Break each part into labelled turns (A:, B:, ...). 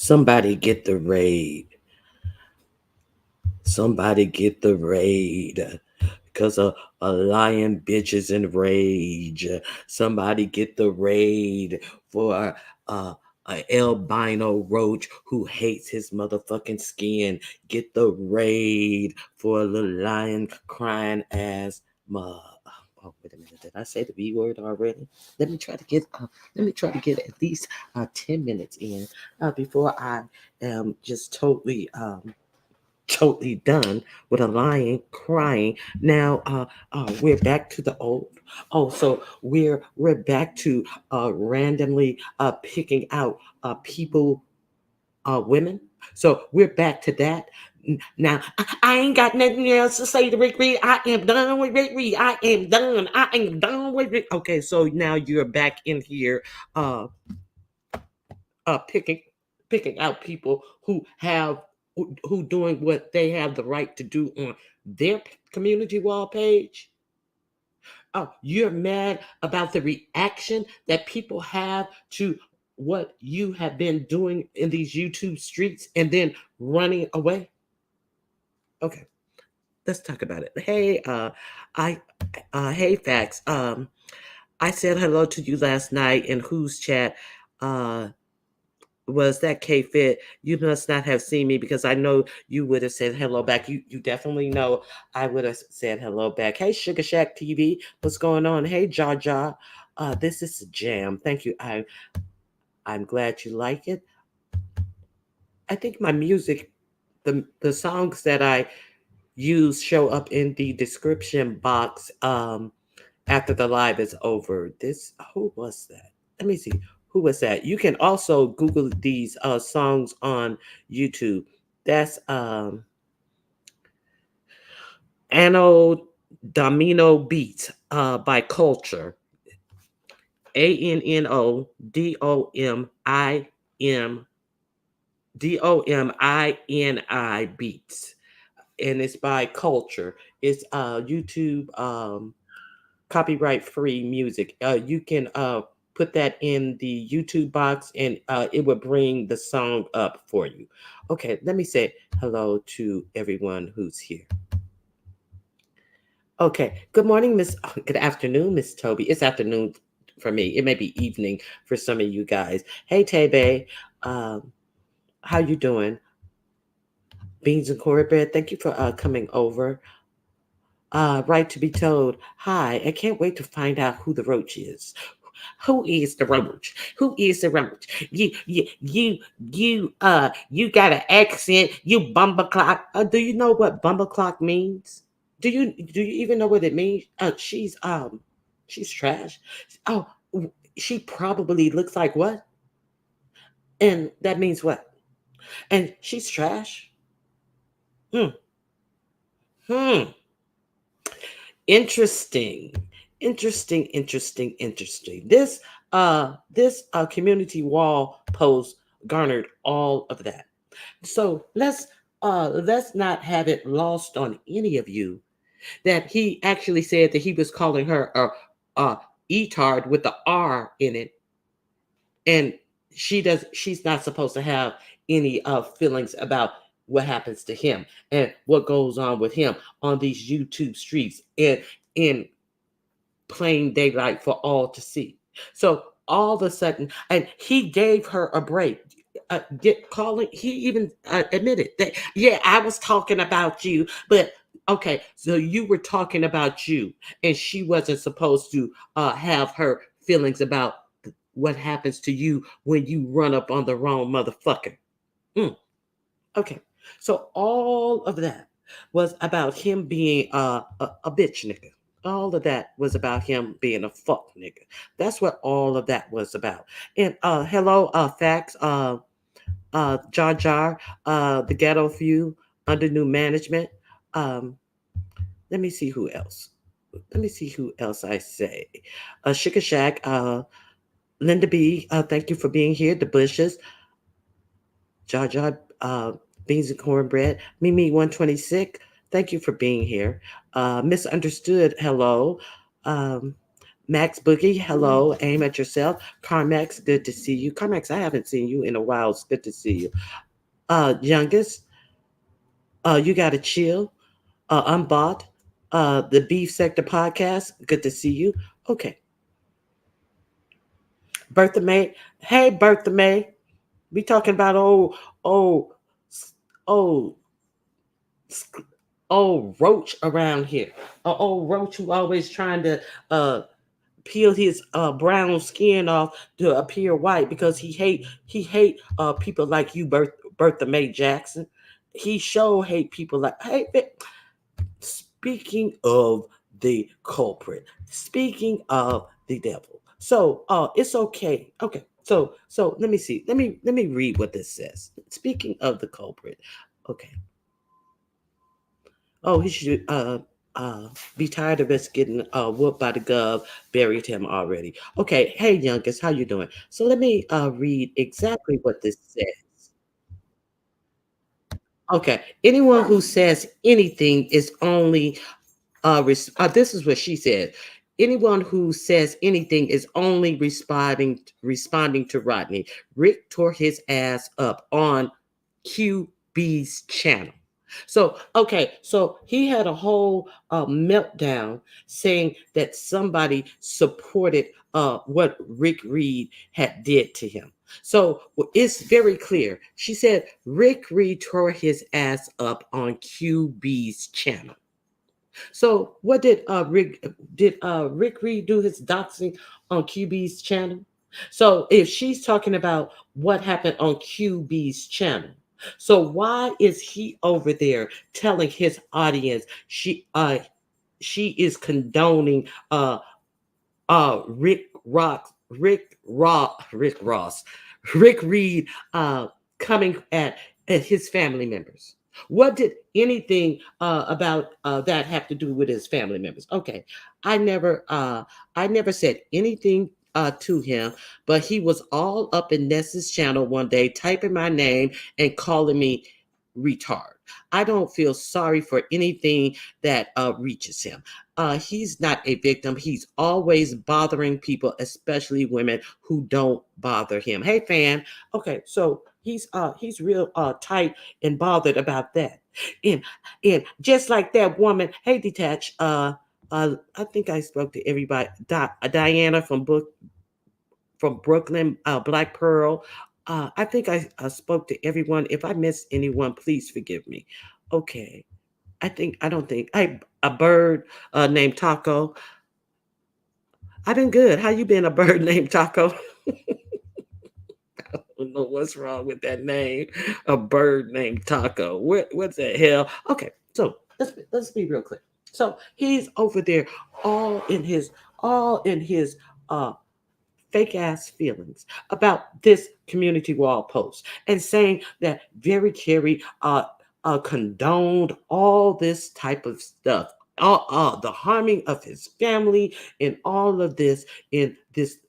A: Somebody get the raid. Somebody get the raid. Because a lion bitch is in rage. Somebody get the raid for a albino roach who hates his motherfucking skin. Get the raid for a little lion crying ass mug. Oh, wait a minute. Did I say the B word already? Let me try to get at least 10 minutes in before I am just totally done with a lion crying. Now we're back to the old. Oh, so we're back to randomly picking out people, women. So we're back to that. Now I ain't got nothing else to say to Rick Reed. I am done with Rick Reed. I am done. I am done with Rick. Okay, so now you're back in here, uh, picking out people who doing what they have the right to do on their community wall page. Oh, you're mad about the reaction that people have to what you have been doing in these YouTube streets and then running away. Okay, let's talk about it. Hey, I, hey, facts. I said hello to you last night in whose chat. Uh, was that K Fit? You must not have seen me because I know you would have said hello back. You definitely know I would have said hello back. Hey, Sugar Shack TV, what's going on? Hey, Jaw Jaw. This is a jam. Thank you. I'm glad you like it. I think my music, the songs that I use show up in the description box after the live is over. This who was that? Let me see. Who was that? You can also Google these songs on YouTube. That's Anno Domino Beats by Culture. ANNODOMINI Beats. And it's by Culture. It's YouTube copyright free music. You can put that in the YouTube box and it will bring the song up for you. Okay, let me say hello to everyone who's here. Okay, good morning, Miss. Good afternoon, Miss Toby. It's afternoon for me. It may be evening for some of you guys. Hey, Tebe, um, how you doing? Beans and cornbread. Thank you for coming over. Right to be told. Hi, I can't wait to find out who the roach is. Who is the roach? Who is the roach? You got an accent. You bumbleclock. Do you know what bumbleclock means? Do you even know what it means? She's trash. Oh, she probably looks like what? And that means what? And she's trash. Hmm. Hmm. Interesting. Interesting. This community wall post garnered all of that. So let's not have it lost on any of you that he actually said that he was calling her a etard with the R in it, and she's not supposed to have any feelings about what happens to him and what goes on with him on these YouTube streets and in plain daylight for all to see. So all of a sudden, and he gave her a break. He even admitted that, yeah, I was talking about you, but okay, so you were talking about you, and she wasn't supposed to have her feelings about what happens to you when you run up on the wrong motherfucker. Mm, okay, so all of that was about him being a bitch nigga. All of that was about him being a fuck nigga. That's what all of that was about. And hello, facts, Jar Jar, the Ghetto Few under new management. Um, let me see who else. Let me see who else I say. Sugar Shack, Linda B, thank you for being here. The Bushes, Jar Jar, Beans and Cornbread, Mimi 126, thank you for being here. Misunderstood, hello. Um, Max Boogie, hello. Aim at yourself. Carmex, good to see you. Carmex, I haven't seen you in a while. It's good to see you. Youngest, you got to chill. Unbought, the Beef Sector podcast. Good to see you. Okay, Bertha May. Hey, Bertha May. We talking about old, old, old Roach around here. Old Roach who always trying to uh peel his brown skin off to appear white because he hate people like you, Bertha May Jackson. He sure hate people like hey. Speaking of the culprit, speaking of the devil. So it's okay. Okay. So let me see. Let me read what this says. Speaking of the culprit. Okay. Oh, he should uh be tired of us getting whooped by the gov, buried him already. Okay, hey youngest, how you doing? So let me read exactly what this says. Okay, anyone who says anything is only this is what she said. Anyone who says anything is only responding to Rodney. Rick tore his ass up on QB's channel. So okay, so he had a whole meltdown saying that somebody supported what Rick Reed had did to him. So it's very clear. She said Rick Reed tore his ass up on QB's channel. So what did Rick Reed do his doxing on QB's channel? So if she's talking about what happened on QB's channel, so why is he over there telling his audience she is condoning Rick Ross, Rick Reed coming at his family members. What did anything about that have to do with his family members? Okay, I never I never said anything to him, but he was all up in Ness's channel one day, typing my name and calling me retard. I don't feel sorry for anything that reaches him. He's not a victim. He's always bothering people, especially women who don't bother him. Hey, fan. Okay, so he's real tight and bothered about that. And and just like that woman. Hey, detach. I think I spoke to everybody. Diana from Brooklyn, Black Pearl. I think I spoke to everyone. If I missed anyone, please forgive me. Okay. I don't think I a bird named Taco. I've been good. How you been, a bird named Taco? I don't know what's wrong with that name. A bird named Taco. What's the hell? Okay, so let's be real clear. So he's over there all in his all in his uh fake ass feelings about this community wall post and saying that Very Carey condoned all this type of stuff, the harming of his family, and all of this in this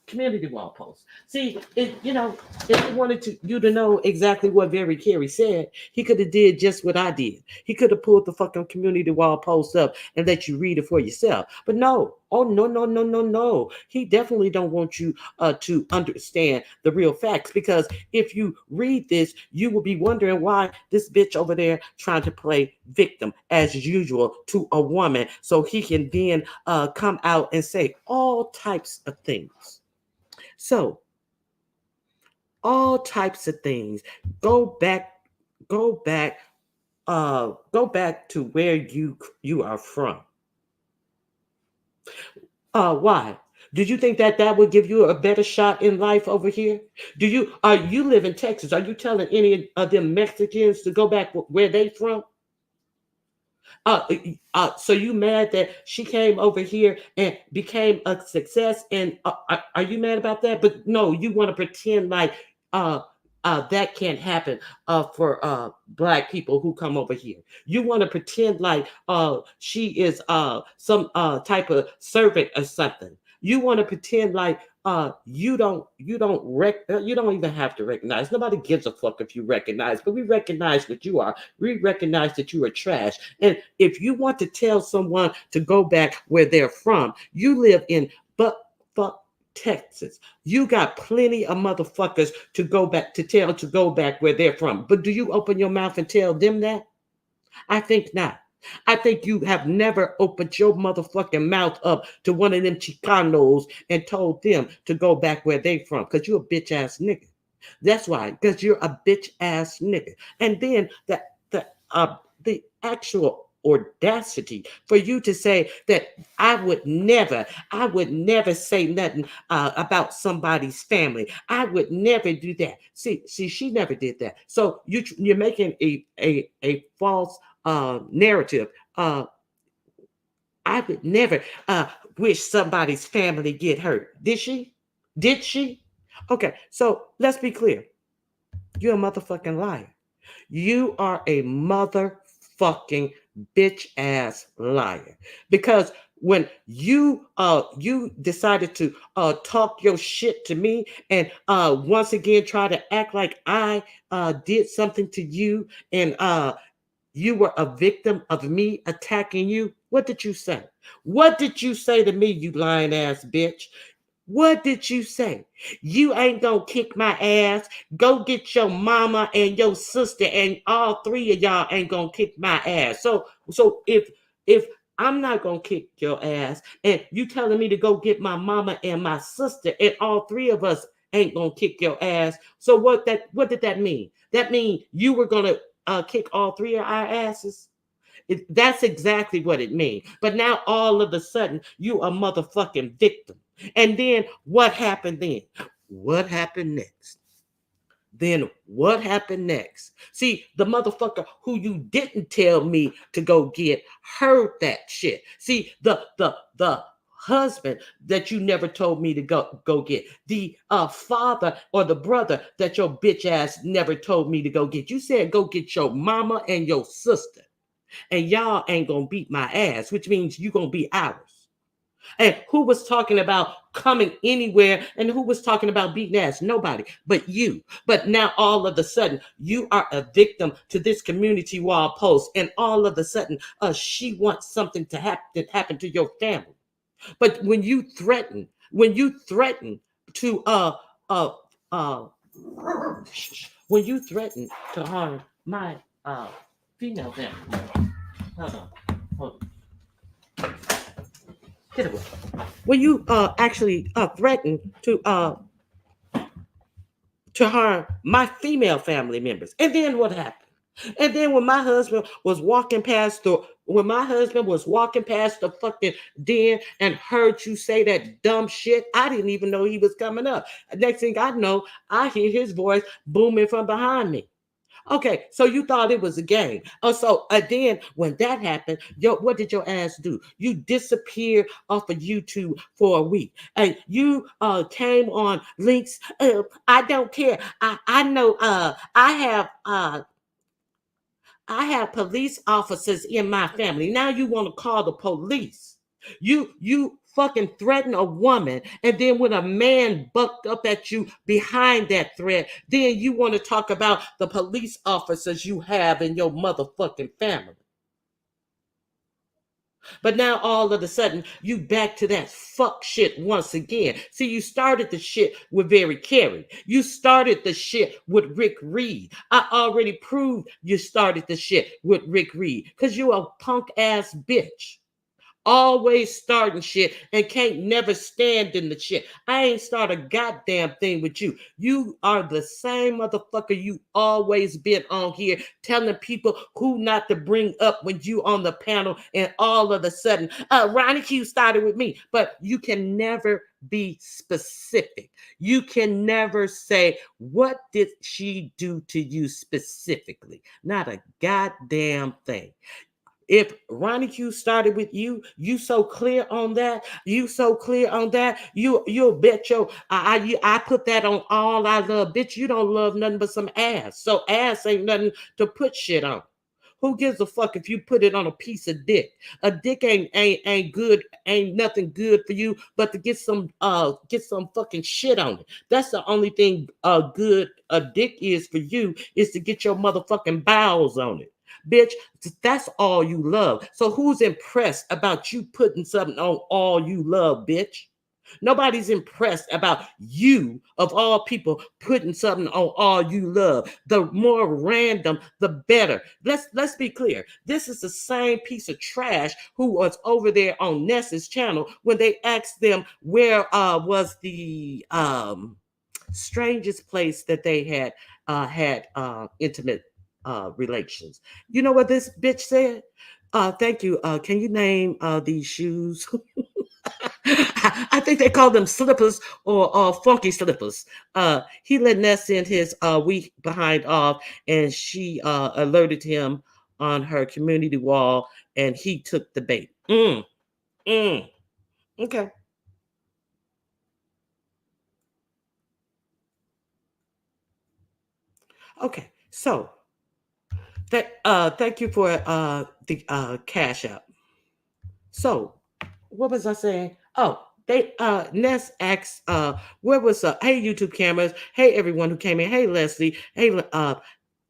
A: community wall post. See, if he wanted you to know exactly what Very Carey said, he could have did just what I did. He could have pulled the fucking community wall post up and let you read it for yourself. But no, oh no, no, no, no, no. He definitely don't want you to understand the real facts, because if you read this, you will be wondering why this bitch over there trying to play victim as usual to a woman, so he can then come out and say all types of things. So all types of things. Go back, go back, go back to where you are from. Why? Did you think that that would give you a better shot in life over here? You live in Texas? Are you telling any of them Mexicans to go back where they from? So you mad that she came over here and became a success? And are you mad about that? But no, you want to pretend like uh, that can't happen for black people who come over here. You want to pretend like she is some type of servant or something. You want to pretend like you don't even have to recognize. Nobody gives a fuck if you recognize, but we recognize what you are. We recognize that you are trash. And if you want to tell someone to go back where they're from, you live in but fuck Texas. You got plenty of motherfuckers to go back to tell to go back where they're from. But do you open your mouth and tell them that? I think not. I think you have never opened your motherfucking mouth up to one of them Chicanos and told them to go back where they from, because you're a bitch ass nigga. That's why, because you're a bitch ass nigga. And then the actual audacity for you to say that I would never say nothing about somebody's family. I would never do that. See, she never did that. So you're making a false narrative. I would never wish somebody's family get hurt. Did she? Did she? Okay, so let's be clear. You're a motherfucking liar. You are a motherfucking bitch ass liar. Because when you decided to talk your shit to me and once again try to act like I did something to you and you were a victim of me attacking you, what did you say? What did you say to me, you lying ass bitch? What did you say? You ain't gonna kick my ass. Go get your mama and your sister, and all three of y'all ain't gonna kick my ass. So if I'm not gonna kick your ass, and you telling me to go get my mama and my sister, and all three of us ain't gonna kick your ass. So what did that mean? That mean you were gonna kick all three of our asses? That's exactly what it means. But now all of a sudden, you a motherfucking victim. And then what happened then? What happened next? Then what happened next? See, the motherfucker who you didn't tell me to go get heard that shit. See, the husband that you never told me to go get, the father or the brother that your bitch ass never told me to go get. You said go get your mama and your sister, and y'all ain't gonna beat my ass, which means you gonna be ours. And who was talking about coming anywhere and who was talking about beating ass? Nobody but you. But now all of a sudden, you are a victim to this community wall post, and all of a sudden, she wants something to happen to your family. But when you threaten to uh uh when you threaten to harm my female family. Hold on. Hold on. Get away. When you actually threaten to harm my female family members. And then what happened? And then when my husband was walking past the when my husband was walking past the fucking den and heard you say that dumb shit, I didn't even know he was coming up. Next thing I know, I hear his voice booming from behind me. Okay, so you thought it was a game. Oh, so then when that happened, what did your ass do? You disappeared off of YouTube for a week, and you came on links. I don't care. I know. I have police officers in my family. Now you want to call the police. You fucking threaten a woman, and then when a man bucked up at you behind that threat, then you want to talk about the police officers you have in your motherfucking family. But now all of a sudden, you back to that fuck shit once again. See, you started the shit with Very Carey. You started the shit with Rick Reed. I already proved you started the shit with Rick Reed because you a punk ass bitch. Always starting shit and can't never stand in the shit. I ain't start a goddamn thing with you. You are the same motherfucker you always been on here telling people who not to bring up when you on the panel, and all of a sudden, Ronnie Q started with me. But you can never be specific. You can never say, what did she do to you specifically? Not a goddamn thing. If Ronnie Q started with you, you so clear on that. You so clear on that. You'll bet your I put that on all I love. Bitch, you don't love nothing but some ass. So ass ain't nothing to put shit on. Who gives a fuck if you put it on a piece of dick? A dick ain't good, ain't nothing good for you but to get some fucking shit on it. That's the only thing good a dick is for you, is to get your motherfucking bowels on it. Bitch, that's all you love. So who's impressed about you putting something on all you love, bitch? Nobody's impressed about you, of all people, putting something on all you love. The more random, the better. Let's be clear. This is the same piece of trash who was over there on Ness's channel when they asked them where was the strangest place that they had intimate relations. You know what this bitch said? Thank you. Can you name these shoes? I think they call them slippers or funky slippers. He let Ness send his week behind off, and she alerted him on her community wall, and he took the bait. Mm. Okay. Okay. So that thank you for the cash out. So what was I saying? Oh, they Ness asked where was hey YouTube cameras, hey everyone who came in, hey Leslie, hey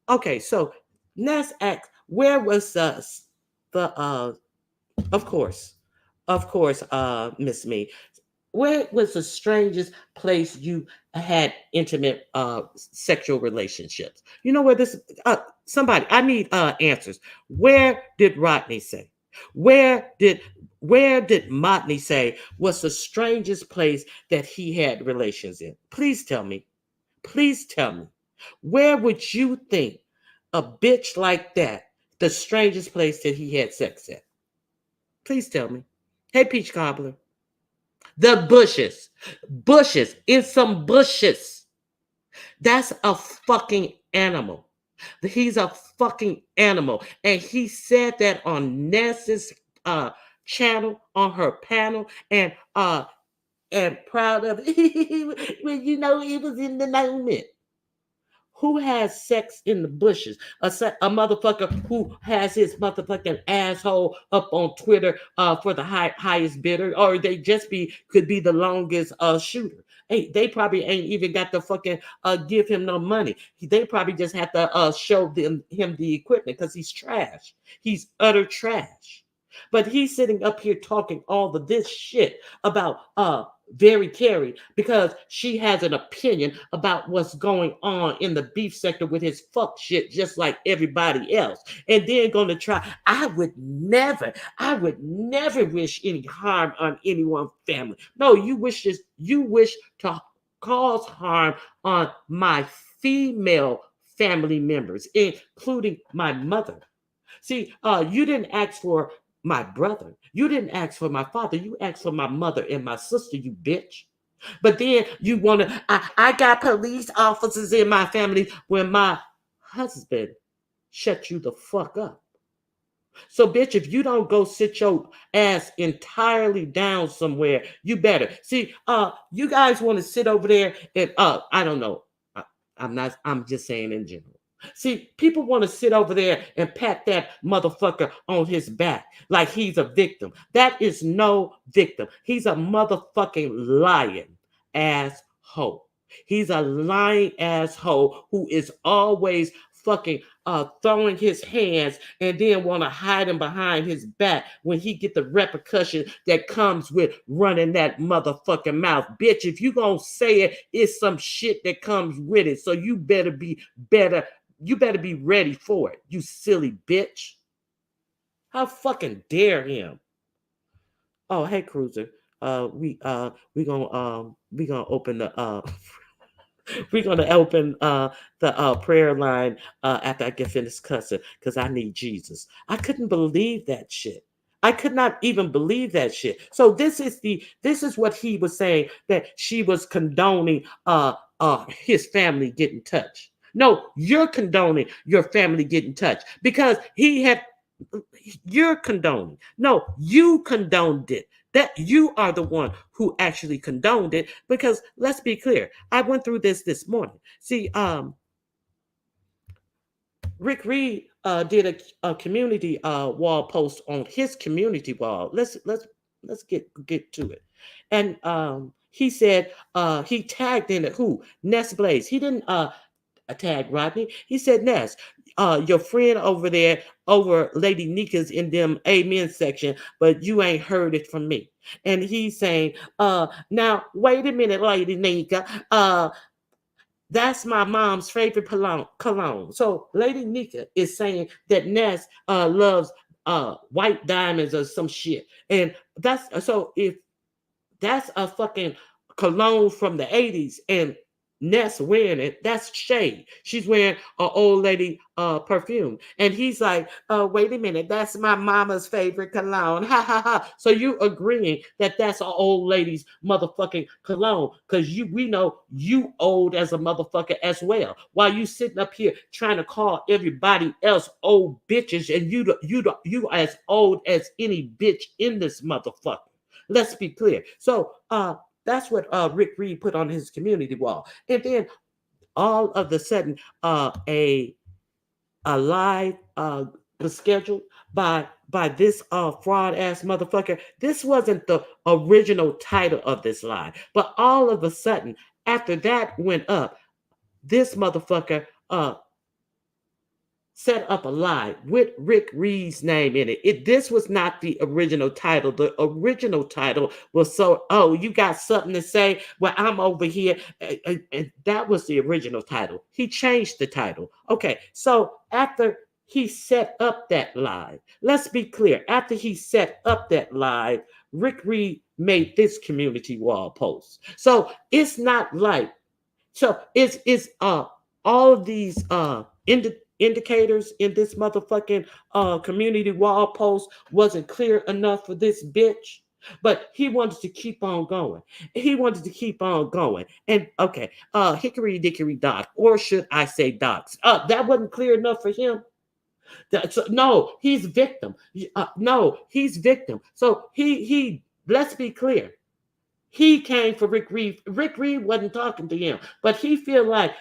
A: okay, so Ness asked where was the of course, Miss Me, where was the strangest place you had intimate sexual relationships? You know where this somebody, I need answers. Where did Rodney say? Where did where did Motney say was the strangest place that he had relations in? Please tell me. Please tell me. Where would you think a bitch like that, the strangest place that he had sex at? Please tell me. Hey, Peach Cobbler. The bushes. Bushes. In some bushes. That's a fucking animal. He's a fucking animal. And he said that on Ness's channel, on her panel, and proud of it. When you know it was in the moment. Who has sex in the bushes? A motherfucker who has his motherfucking asshole up on Twitter for the highest bidder, or they just could be the longest shooter. Hey, they probably ain't even got to fucking give him no money. They probably just have to show him the equipment because he's trash. He's utter trash. But he's sitting up here talking all of this shit about Very Carey because she has an opinion about what's going on in the beef sector with his fuck shit, just like everybody else. And then going to try. I would never wish any harm on anyone's family. No, you wish to cause harm on my female family members, including my mother. See, you didn't ask for my brother. You didn't ask for my father. You asked for my mother and my sister, you bitch. But then you want to, I got police officers in my family when my husband shut you the fuck up. So, bitch, if you don't go sit your ass entirely down somewhere, you better. See, you guys want to sit over there and I don't know. I, I'm just saying in general. See, people want to sit over there and pat that motherfucker on his back like he's a victim. That is no victim. He's a motherfucking lying asshole. He's a lying asshole who is always fucking throwing his hands and then want to hide him behind his back when he get the repercussion that comes with running that motherfucking mouth. Bitch, if you gonna say it, it's some shit that comes with it. So you better be better. You better be ready for it, you silly bitch. How fucking dare him? Oh, hey, Cruiser. We gonna open the we're gonna open the prayer line after I get finished cussing because I need Jesus. I couldn't believe that shit. I could not even believe that shit. So this is what he was saying, that she was condoning his family getting touched. No, you're condoning your family getting touched because you're condoning. No, you condoned it. That you are the one who actually condoned it, because let's be clear. I went through this morning. See, Rick Reed did a community wall post on his community wall. Let's get to it. And he said he tagged in it who? Ness Blaze. He didn't tag Rodney. He said, Ness, your friend over there over Lady Nika's in them amen section, but you ain't heard it from me. And he's saying, now wait a minute, Lady Nika. That's my mom's favorite cologne. So Lady Nika is saying that Ness loves white diamonds or some shit. And that's so if that's a fucking cologne from the 80s and Ness wearing it, that's shade. She's wearing an old lady perfume. And he's like, wait a minute, that's my mama's favorite cologne. Ha ha ha. So you agreeing that that's an old lady's motherfucking cologne. Because we know you old as a motherfucker as well. While you sitting up here trying to call everybody else old bitches and you as old as any bitch in this motherfucker. Let's be clear. So that's what Rick Reed put on his community wall. And then all of the sudden, a live was scheduled by this fraud ass motherfucker. This wasn't the original title of this live, but all of a sudden, after that went up, this motherfucker set up a live with Rick Reed's name in it. This was not the original title. The original title was oh, you got something to say? Well, I'm over here. And that was the original title. He changed the title. Okay, so after he set up that live, let's be clear. After he set up that live, Rick Reed made this community wall post. So it's not like, so it's all of these indicators in this motherfucking community wall post wasn't clear enough for this bitch. But he wanted to keep on going. He wanted to keep on going. And okay, hickory dickory dock, or should I say docks? That wasn't clear enough for him. No, he's victim. No, he's victim. So he let's be clear. He came for Rick Reed. Rick Reed wasn't talking to him, but he feel like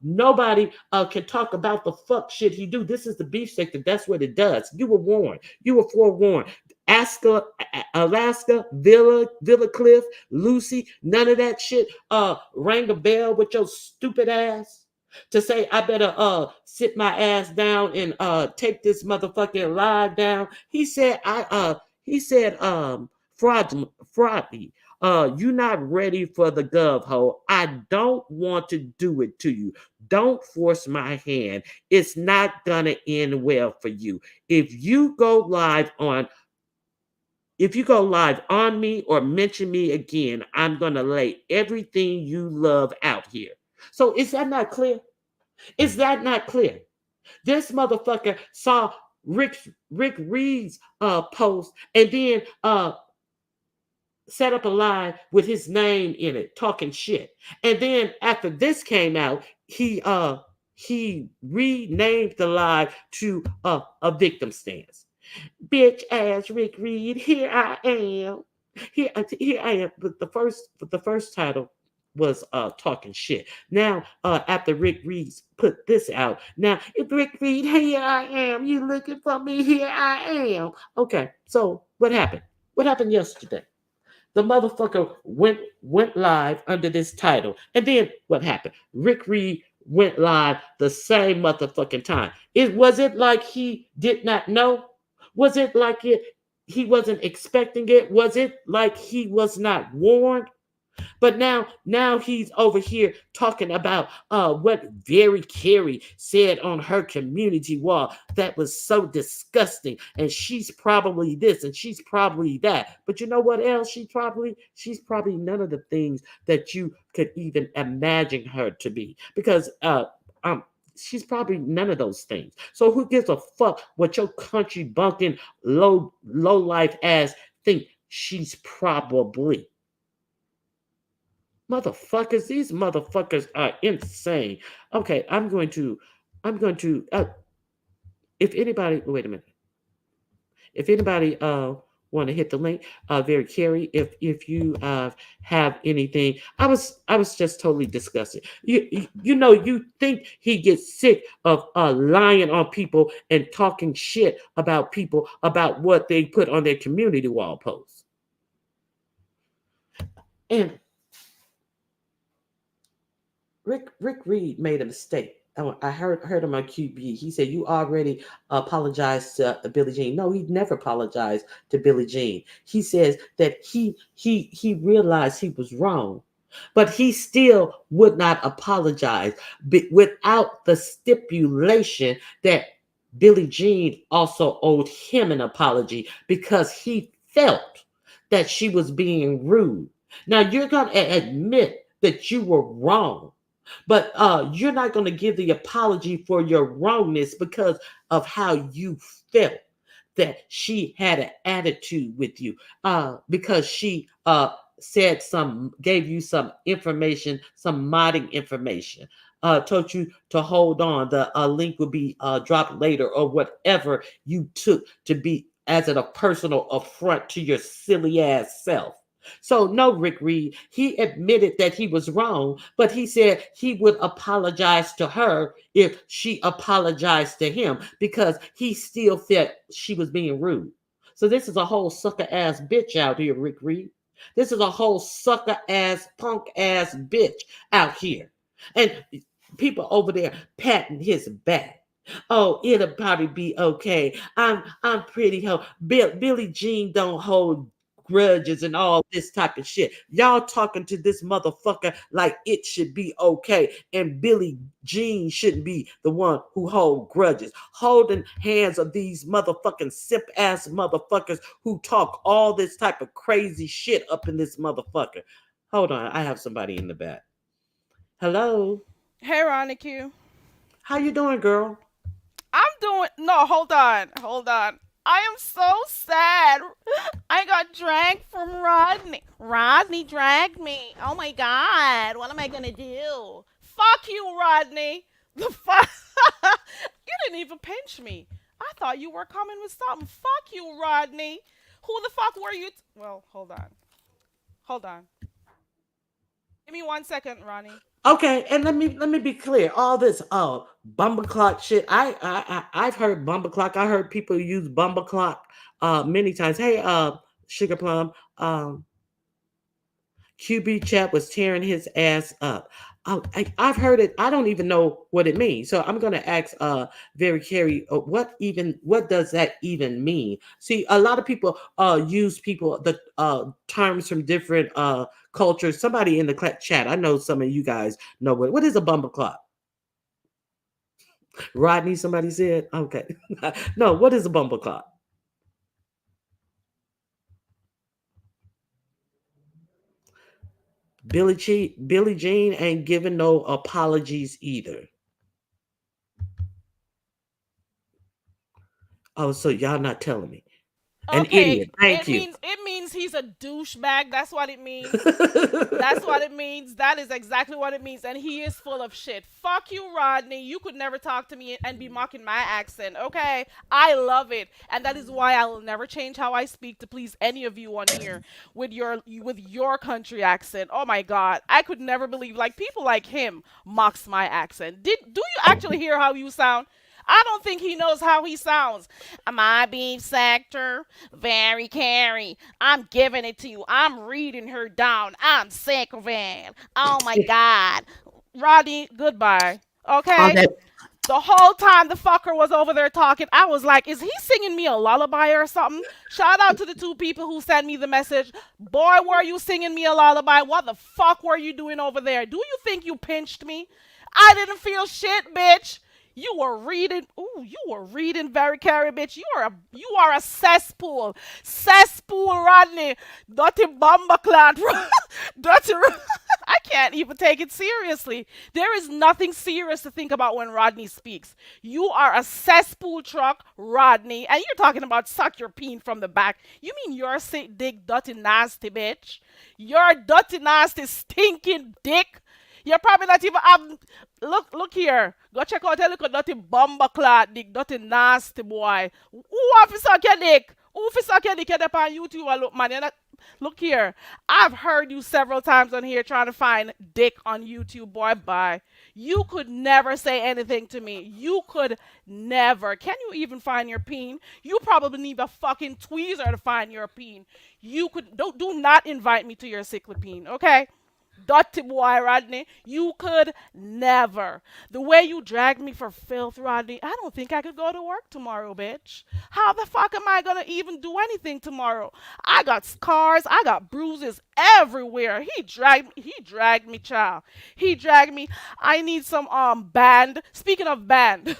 A: nobody can talk about the fuck shit he do. This is the beef sector. That's what it does. You were warned. You were forewarned. Alaska, Villa Cliff, Lucy, none of that shit. Rang a bell with your stupid ass to say I better sit my ass down and take this motherfucking live down. He said fraudly. You not ready for the gov hole. I don't want to do it to you. Don't force my hand. It's not gonna end well for you. If you go live on me or mention me again, I'm gonna lay everything you love out here. So is that not clear? Is that not clear? This motherfucker saw Rick Reed's post and then set up a live with his name in it, talking shit. And then after this came out, he renamed the live to a victim stance. Bitch ass Rick Reed, here I am. Here I am. But the first title was talking shit. Now after Rick Reed put this out, now if Rick Reed, here I am, you looking for me, here I am. Okay, so what happened? What happened yesterday? The motherfucker went live under this title. And then what happened? Rick Reed went live the same motherfucking time. Was it like he did not know? Was it like he wasn't expecting it? Was it like he was not warned? But now he's over here talking about what Very Carey said on her community wall that was so disgusting, and she's probably this and she's probably that. But you know what else? She's probably none of the things that you could even imagine her to be, because she's probably none of those things. So who gives a fuck what your country bunking low life ass think she's probably? Motherfuckers, these motherfuckers are insane. Okay, I'm going to if anybody, wait a minute. If anybody want to hit the link. Very Carrie, if you have anything, I was just totally disgusted. You think he gets sick of lying on people and talking shit about people about what they put on their community wall posts. And Rick Reed made a mistake. I heard him on QB. He said you already apologized to Billie Jean. No, he never apologized to Billie Jean. He says that he realized he was wrong, but he still would not apologize without the stipulation that Billie Jean also owed him an apology because he felt that she was being rude. Now you're going to admit that you were wrong, but you're not going to give the apology for your wrongness because of how you felt that she had an attitude with you, because she gave you some information, some modding information, told you to hold on. The link will be dropped later, or whatever you took to be as a personal affront to your silly ass self. So no, Rick Reed, he admitted that he was wrong, but he said he would apologize to her if she apologized to him because he still felt she was being rude. So this is a whole sucker ass bitch out here, Rick Reed. This is a whole sucker ass, punk ass bitch out here. And people over there patting his back. Oh, it'll probably be okay. I'm pretty Billie Jean don't hold grudges and all this type of shit. Y'all talking to this motherfucker like it should be okay, and Billie Jean shouldn't be the one who hold grudges. Holding hands of these motherfucking simp ass motherfuckers who talk all this type of crazy shit up in this motherfucker. Hold on, I have somebody in the back. Hello,
B: Hey, Ronique.
A: how you doing, girl?
B: I'm doing. No, hold on. Hold on. I am so sad. I got dragged from Rodney. Rodney dragged me. Oh my god. What am I gonna do? Fuck you, Rodney. The fuck? You didn't even pinch me. I thought you were coming with something. Fuck you, Rodney. Who the fuck were you? Well, hold on. Hold on. Give me 1 second, Ronnie.
A: Okay, and let me be clear. All this bumble clock shit. I've heard bumble clock. I heard people use bumble clock many times. Hey, Sugar Plum, QB chat was tearing his ass up. I've heard it. I don't even know what it means. So I'm gonna ask Very Carey, what does that even mean? See, a lot of people use people the terms from different cultures. Somebody in the chat, I know some of you guys know what is a bumble clock. Rodney, somebody said, okay. No, what is a bumble clock? Billie Jean ain't giving no apologies either. Oh, so y'all not telling me. An
B: Okay,
A: idiot. Thank you.
B: it means he's a douchebag. That's what it means. That's what it means. That is exactly what it means. And he is full of shit. Fuck you, Rodney. You could never talk to me and be mocking my accent. Okay? I love it. And that is why I will never change how I speak to please any of you on here with your country accent. Oh my god. I could never believe like people like him mocks my accent. Do you actually hear how you sound? I don't think he knows how he sounds. My beef sector, very carry. I'm giving it to you. I'm reading her down. I'm sick of it. Oh my God. Rodney, goodbye.
A: All
B: Okay?
A: that.
B: The whole time the fucker was over there talking, I was like, is he singing me a lullaby or something? Shout out to the two people who sent me the message. Boy, were you singing me a lullaby? What the fuck were you doing over there? Do you think you pinched me? I didn't feel shit, bitch. You were reading. Ooh, you were reading very carry, bitch. You are a cesspool, cesspool, Rodney. Dirty bomber clan, dirty. I can't even take it seriously. There is nothing serious to think about when Rodney speaks. You are a cesspool truck, Rodney, and you're talking about suck your peen from the back. You mean you're a sick dick, dirty nasty bitch? You're a dirty nasty stinking dick. You're probably not even look here. Go check out a little dirty bomber clot dick, dirty nasty boy. Who wants to suck your dick? Officer can get up on YouTube and look, man. Look here. I've heard you several times on here trying to find dick on YouTube, boy. Bye. You could never say anything to me. You could never. Can you even find your peen? You probably need a fucking tweezer to find your peen. You could don't do not invite me to your cyclopene, okay? Dirty boy, Rodney. You could never. The way you dragged me for filth, Rodney, I don't think I could go to work tomorrow, bitch. How the fuck am I gonna even do anything tomorrow? I got scars, I got bruises everywhere. He dragged me, child. He dragged me. I need some band. Speaking of band,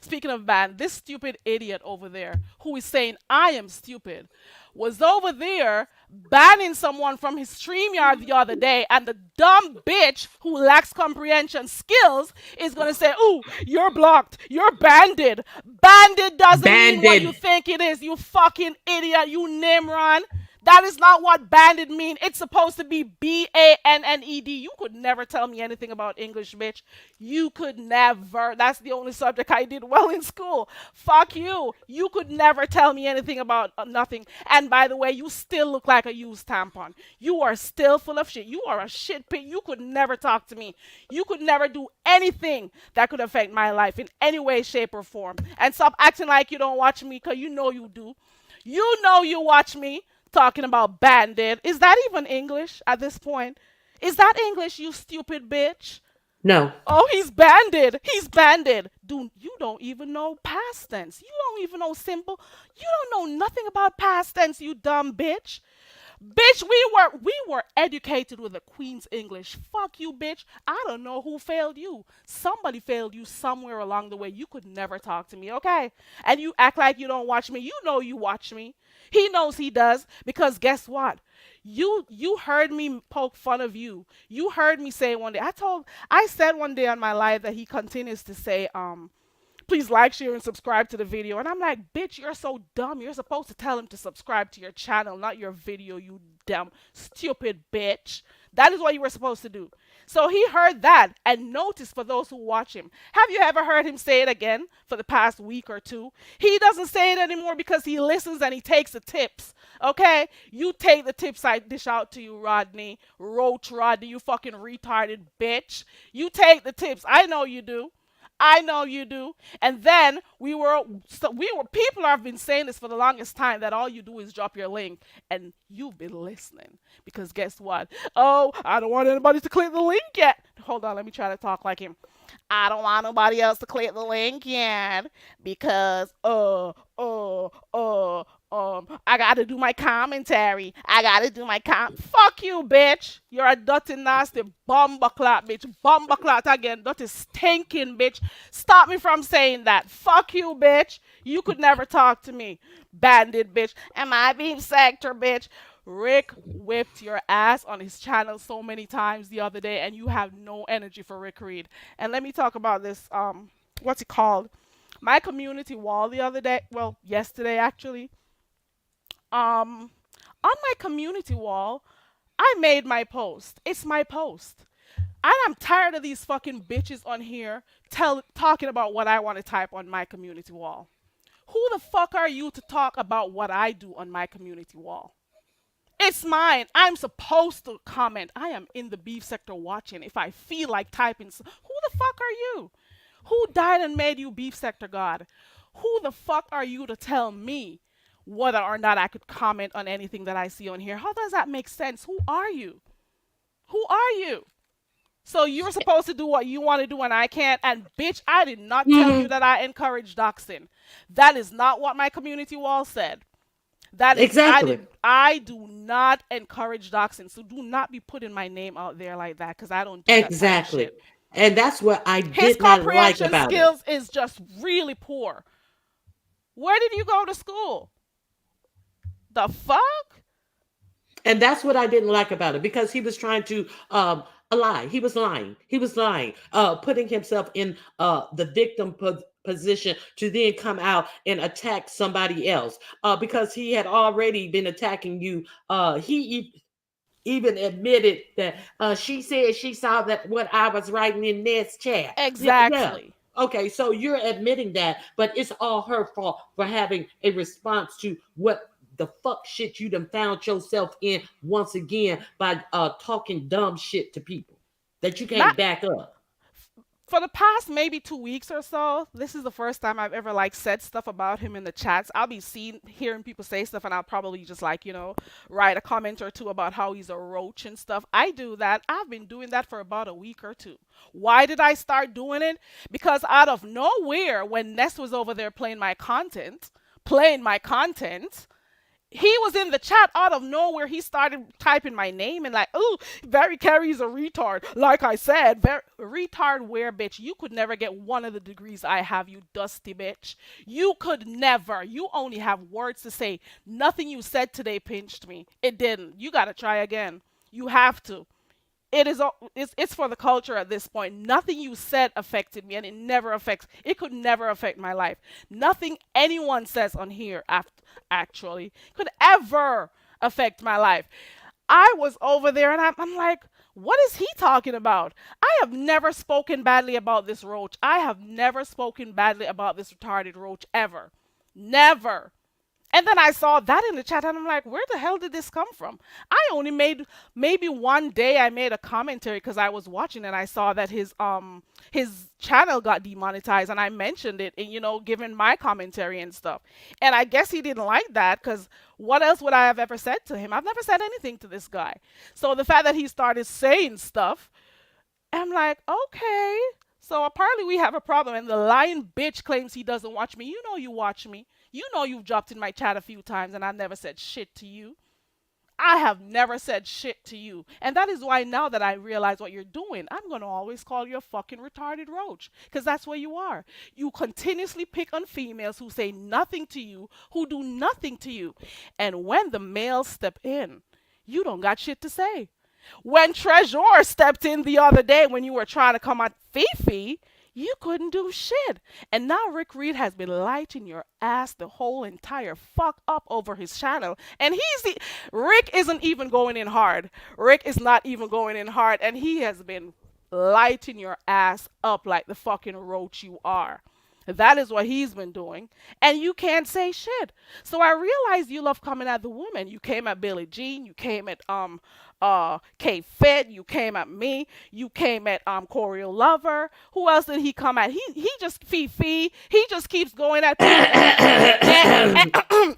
B: speaking of band, this stupid idiot over there who is saying I am stupid was over there banning someone from his StreamYard the other day, and the dumb bitch who lacks comprehension skills is gonna say, "Ooh, you're blocked. You're banded. Banded doesn't mean what you
A: Banded.
B: think it is. You fucking idiot. You Nimron." That is not what banded mean. It's supposed to be BANNED. You could never tell me anything about English, bitch. You could never. That's the only subject I did well in school. Fuck you. You could never tell me anything about nothing. And by the way, you still look like a used tampon. You are still full of shit. You are a shit pig. You could never talk to me. You could never do anything that could affect my life in any way, shape, or form. And stop acting like you don't watch me, because you know you do. You know you watch me talking about bandit. Is that even English at this point? Is that English, you stupid bitch?
A: No.
B: Oh, he's banded. He's banded. Dude, you don't even know past tense. You don't even know simple. You don't know nothing about past tense, you dumb bitch. Bitch, we were educated with the Queen's English. Fuck you, bitch. I don't know who failed you. Somebody failed you somewhere along the way. You could never talk to me, okay? And you act like you don't watch me. You know you watch me. He knows he does, because guess what? You heard me poke fun of you. You heard me say one day. I said one day on my live that he continues to say please like, share, and subscribe to the video. And I'm like, bitch, you're so dumb. You're supposed to tell him to subscribe to your channel, not your video, you dumb, stupid bitch. That is what you were supposed to do. So he heard that, and notice, for those who watch him, have you ever heard him say it again for the past week or two? He doesn't say it anymore because he listens and he takes the tips. Okay? You take the tips I dish out to you, Rodney. Roach Rodney, you fucking retarded bitch. You take the tips. I know you do. I know you do. And then people have been saying this for the longest time, that all you do is drop your link, and you've been listening, because guess what? Oh, I don't want anybody to click the link yet. Hold on, let me try to talk like him. I don't want nobody else to click the link yet, because I gotta do my commentary. I gotta do my Fuck you, bitch. You're a dirty, nasty bumbleclot, bitch. Bumbleclot again. Dirty, stinking bitch. Stop me from saying that. Fuck you, bitch. You could never talk to me. Bandit, bitch. Am I being sector, bitch? Rick whipped your ass on his channel so many times the other day, and you have no energy for Rick Reed. And let me talk about this. What's it called? My community wall the other day. Well, yesterday actually. On my community wall, I made my post. It's my post. And I'm tired of these fucking bitches on here talking about what I want to type on my community wall. Who the fuck are you to talk about what I do on my community wall? It's mine. I'm supposed to comment. I am in the beef sector watching. If I feel like typing, who the fuck are you? Who died and made you beef sector god? Who the fuck are you to tell me whether or not I could comment on anything that I see on here? How does that make sense? Who are you? Who are you? So you're supposed to do what you want to do and I can't. And bitch, I did not tell you
A: Hmm.
B: that I encourage doxing. That is not what my community wall said. That is
A: Exactly.
B: I do not encourage doxing. So do not be putting my name out there like that, because I don't do that type of
A: Exactly.
B: shit.
A: And that's what I
B: His
A: did not like
B: comprehension
A: about it.
B: skills is just really poor. Where did you go to school? The fuck?
A: And that's what I didn't like about it, because he was trying to lie. He was lying. He was lying, putting himself in the victim position to then come out and attack somebody else, because he had already been attacking you. Even admitted that she said she saw that what I was writing in this chat. Yeah, yeah.
B: Exactly.
A: Okay, so you're admitting that, but it's all her fault for having a response to what the fuck shit you done found yourself in once again by talking dumb shit to people that you
B: Not
A: can't back up.
B: for the past maybe 2 weeks or so, this is the first time I've ever like said stuff about him in the chats. I'll be seeing hearing people say stuff and I'll probably just like, write a comment or two about how he's a roach and stuff. I do that. I've been doing that for about a week or two. Why did I start doing it? Because out of nowhere, when Ness was over there playing my content, he was in the chat out of nowhere. He started typing my name and like, oh, Barry Carey's a retard. Like I said, retard where, bitch? You could never get one of the degrees I have, you dusty bitch. You could never. You only have words to say. Nothing you said today pinched me. It didn't. You gotta try again. You have to. It's for the culture at this point. Nothing you said affected me, and it could never affect my life. Nothing anyone says on here actually could ever affect my life. I was over there and I'm like, what is he talking about? I have never spoken badly about this roach. I have never spoken badly about this retarded roach ever. Never. And then I saw that in the chat and I'm like, where the hell did this come from? I only made maybe one day I made a commentary because I was watching and I saw that his channel got demonetized and I mentioned it and giving my commentary and stuff. And I guess he didn't like that because what else would I have ever said to him? I've never said anything to this guy. So the fact that he started saying stuff, I'm like, okay. So apparently we have a problem. And the lying bitch claims he doesn't watch me. You know you watch me. You know you've dropped in my chat a few times and I never said shit to you. I have never said shit to you. And that is why now that I realize what you're doing, I'm going to always call you a fucking retarded roach. Because that's what you are. You continuously pick on females who say nothing to you, who do nothing to you. And when the males step in, you don't got shit to say. When Treasure stepped in the other day when you were trying to come at Fifi, you couldn't do shit. And now Rick Reed has been lighting your ass the whole entire fuck up over his channel. And Rick isn't even going in hard. Rick is not even going in hard. And he has been lighting your ass up like the fucking roach you are. That is what he's been doing. And you can't say shit. So I realized you love coming at the woman. You came at Billie Jean, you came at K Fed, you came at me, you came at Choreo Lover. Who else did he come at? He just Fifi. He just keeps going at people.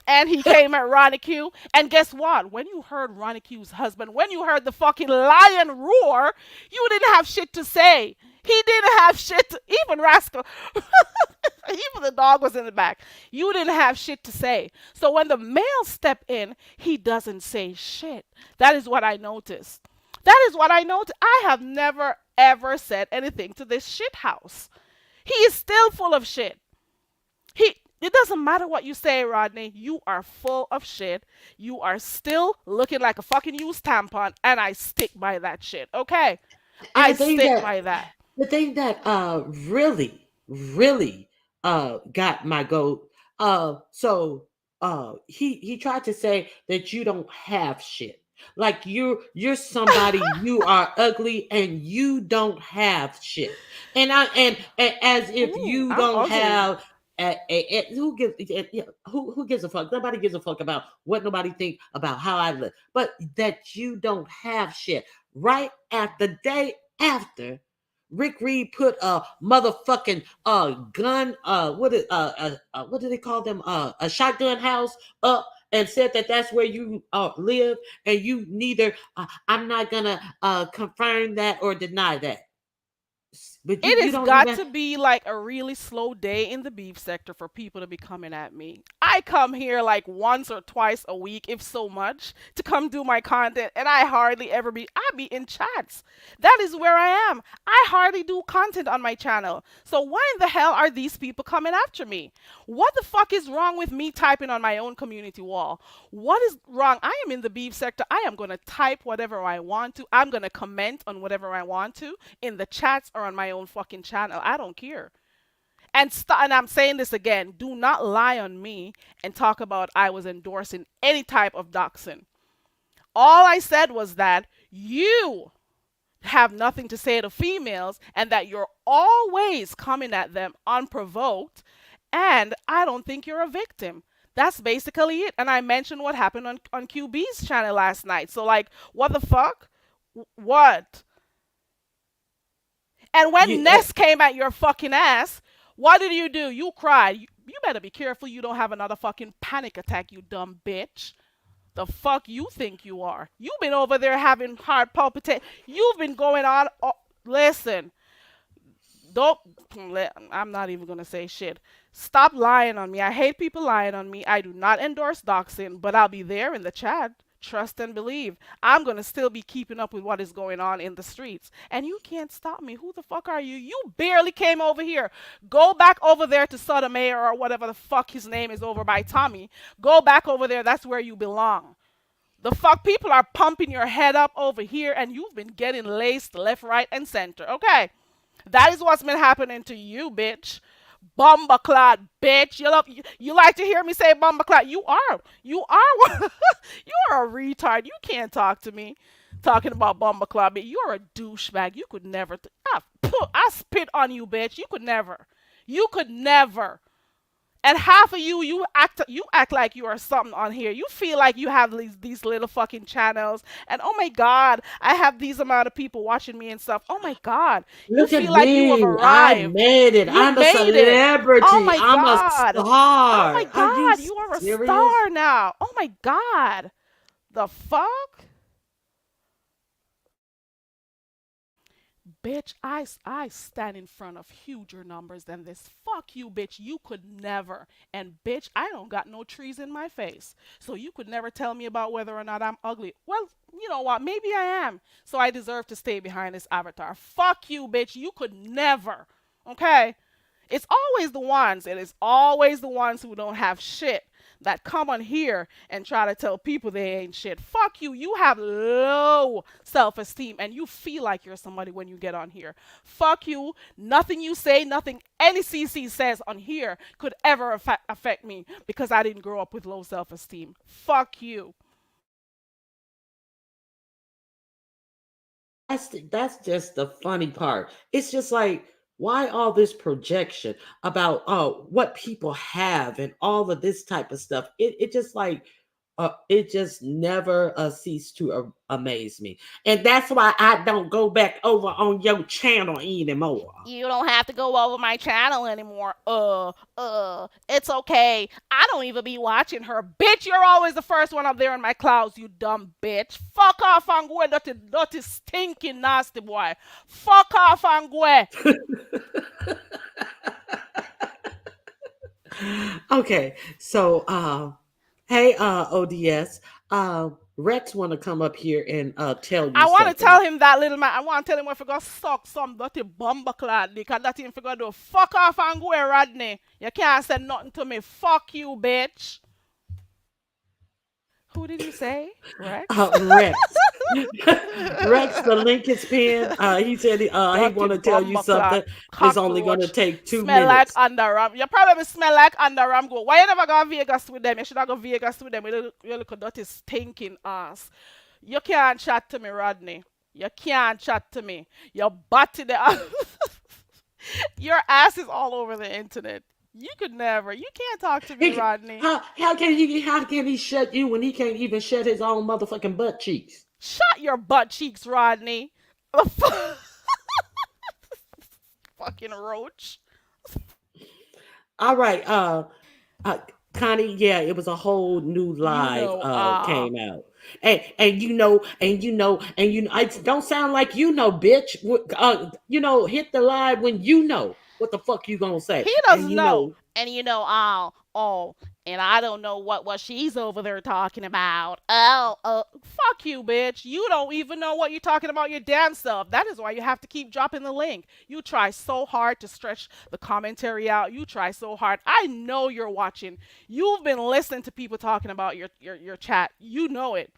B: And he came at Ronnie Q. And guess what? When you heard Ronnie Q's husband, when you heard the fucking lion roar, you didn't have shit to say. He didn't have shit to, even Rascal, even the dog was in the back. You didn't have shit to say. So when the male step in, he doesn't say shit. That is what I noticed. That is what I noticed. I have never ever said anything to this shit house. He is still full of shit. It doesn't matter what you say, Rodney. You are full of shit. You are still looking like a fucking used tampon, and I stick by that shit. Okay?
A: And
B: I stick by that.
A: the thing that really got my goat, he tried to say that you don't have shit. Like you're somebody, you are ugly and you don't have shit. And as if
B: Ooh,
A: you
B: I'm
A: don't
B: ugly.
A: have who gives a fuck? Nobody gives a fuck about what nobody think about how I look. But that you don't have shit. Right at the day after Rick Reed put a motherfucking gun what do they call them, a shotgun house up and said that that's where you live, and you neither I'm not gonna confirm that or deny that, but
B: It
A: you
B: has
A: don't
B: got
A: even.
B: to be like a really slow day in the beef sector for people to be coming at me. I come here like once or twice a week, if so much, to come do my content, and I hardly ever I be in chats. That is where I am. I hardly do content on my channel. So why in the hell are these people coming after me? What the fuck is wrong with me typing on my own community wall? What is wrong? I am in the beef sector. I am going to type whatever I want to. I'm going to comment on whatever I want to in the chats or on my own fucking channel. I don't care. And I'm saying this again, do not lie on me and talk about I was endorsing any type of doxing. All I said was that you have nothing to say to females and that you're always coming at them unprovoked, and I don't think you're a victim. That's basically it. And I mentioned what happened on QB's channel last night. So, like, what the fuck? What? And when
A: You,
B: Ness came at your fucking ass, what did you do? You cried. You better be careful you don't have another fucking panic attack, you dumb bitch. The fuck you think you are? You've been over there having heart palpitation. You've been going on. Oh, listen, don't. I'm not even gonna say shit. Stop lying on me. I hate people lying on me. I do not endorse doxing, but I'll be there in the chat. Trust and believe. I'm gonna still be keeping up with what is going on in the streets, and you can't stop me. Who the fuck are you? You barely came over here. Go back over there to Sotomayor or whatever the fuck his name is over by Tommy. Go back over there. That's where you belong. The fuck people are pumping your head up over here, and you've been getting laced left, right, and center. Okay, that is what's been happening to you, bitch. Bumbaclot, bitch. You like to hear me say bumbaclot? You are you are a retard. You can't talk to me talking about bumbaclot, bitch. You're a douchebag. You could never. I spit on you, bitch. You could never. You could never. And half of you act like you are something on here. You feel like you have these little fucking channels, and oh my god, I have these amount of people watching me and stuff. Oh my god, you
A: look at
B: feel like you have
A: me. I
B: arrived.
A: made it.
B: You
A: I'm a
B: made it. Oh
A: celebrity.
B: my
A: I'm a
B: god. Oh my
A: star. Are you
B: god, you are a
A: serious?
B: star now. Oh my god. The fuck? Bitch, I stand in front of huger numbers than this. Fuck you, bitch. You could never. And bitch, I don't got no trees in my face. So you could never tell me about whether or not I'm ugly. Well, you know what? Maybe I am. So I deserve to stay behind this avatar. Fuck you, bitch. You could never. Okay? It's always the ones, it is always the ones who don't have shit that come on here and try to tell people they ain't shit. Fuck you. You have low self esteem and you feel like you're somebody when you get on here. Fuck you. Nothing you say, nothing any CC says on here could ever affect me because I didn't grow up with low self esteem. Fuck you.
A: That's just the funny part. It's just like, why all this projection about what people have and all of this type of stuff? It just like it just never ceased to amaze me, and that's why I don't go back over on your channel anymore.
B: You don't have to go over my channel anymore. It's okay. I don't even be watching her. Bitch, you're always the first one up there in my clouds, you dumb bitch. Fuck off and go, dirty, stinking, nasty boy. Fuck off and go.
A: Okay, so hey ODS, Rex want to come up here and tell you
B: I want to
A: something.
B: tell him that little man. I want to tell him if he go suck some dirty bumbleclad dick and that him fi go do. Fuck off and go, Rodney. You can't say nothing to me. Fuck you, bitch. Who did you say? Rex?
A: Rex. Rex, the link is pinned. He said he
B: Dirty
A: want to tell you
B: bumper
A: something.
B: clock,
A: It's only going to
B: cockroach,
A: take two
B: smell like
A: minutes.
B: underarm. You probably smell like underarm. Go. Why you never go Vegas with them? You should have go Vegas with them. You look at dirty stinking ass. You can't chat to me, Rodney. You can't chat to me. Your butt in the your ass is all over the internet. You could never. You can't talk to me, Rodney.
A: How can he shut you when he can't even shut his own motherfucking butt cheeks?
B: Shut your butt cheeks, Rodney. Fucking roach.
A: All right, uh Connie, yeah, it was a whole new
B: You
A: live
B: know,
A: came out. And I don't sound like bitch. Hit the live when you know what the fuck you gonna say.
B: he
A: And
B: doesn't know. And and I don't know what she's over there talking about. Fuck you, bitch. You don't even know what you're talking about your damn self. That is why you have to keep dropping the link. You try so hard to stretch the commentary out. You try so hard. I know you're watching. You've been listening to people talking about your chat. You know it.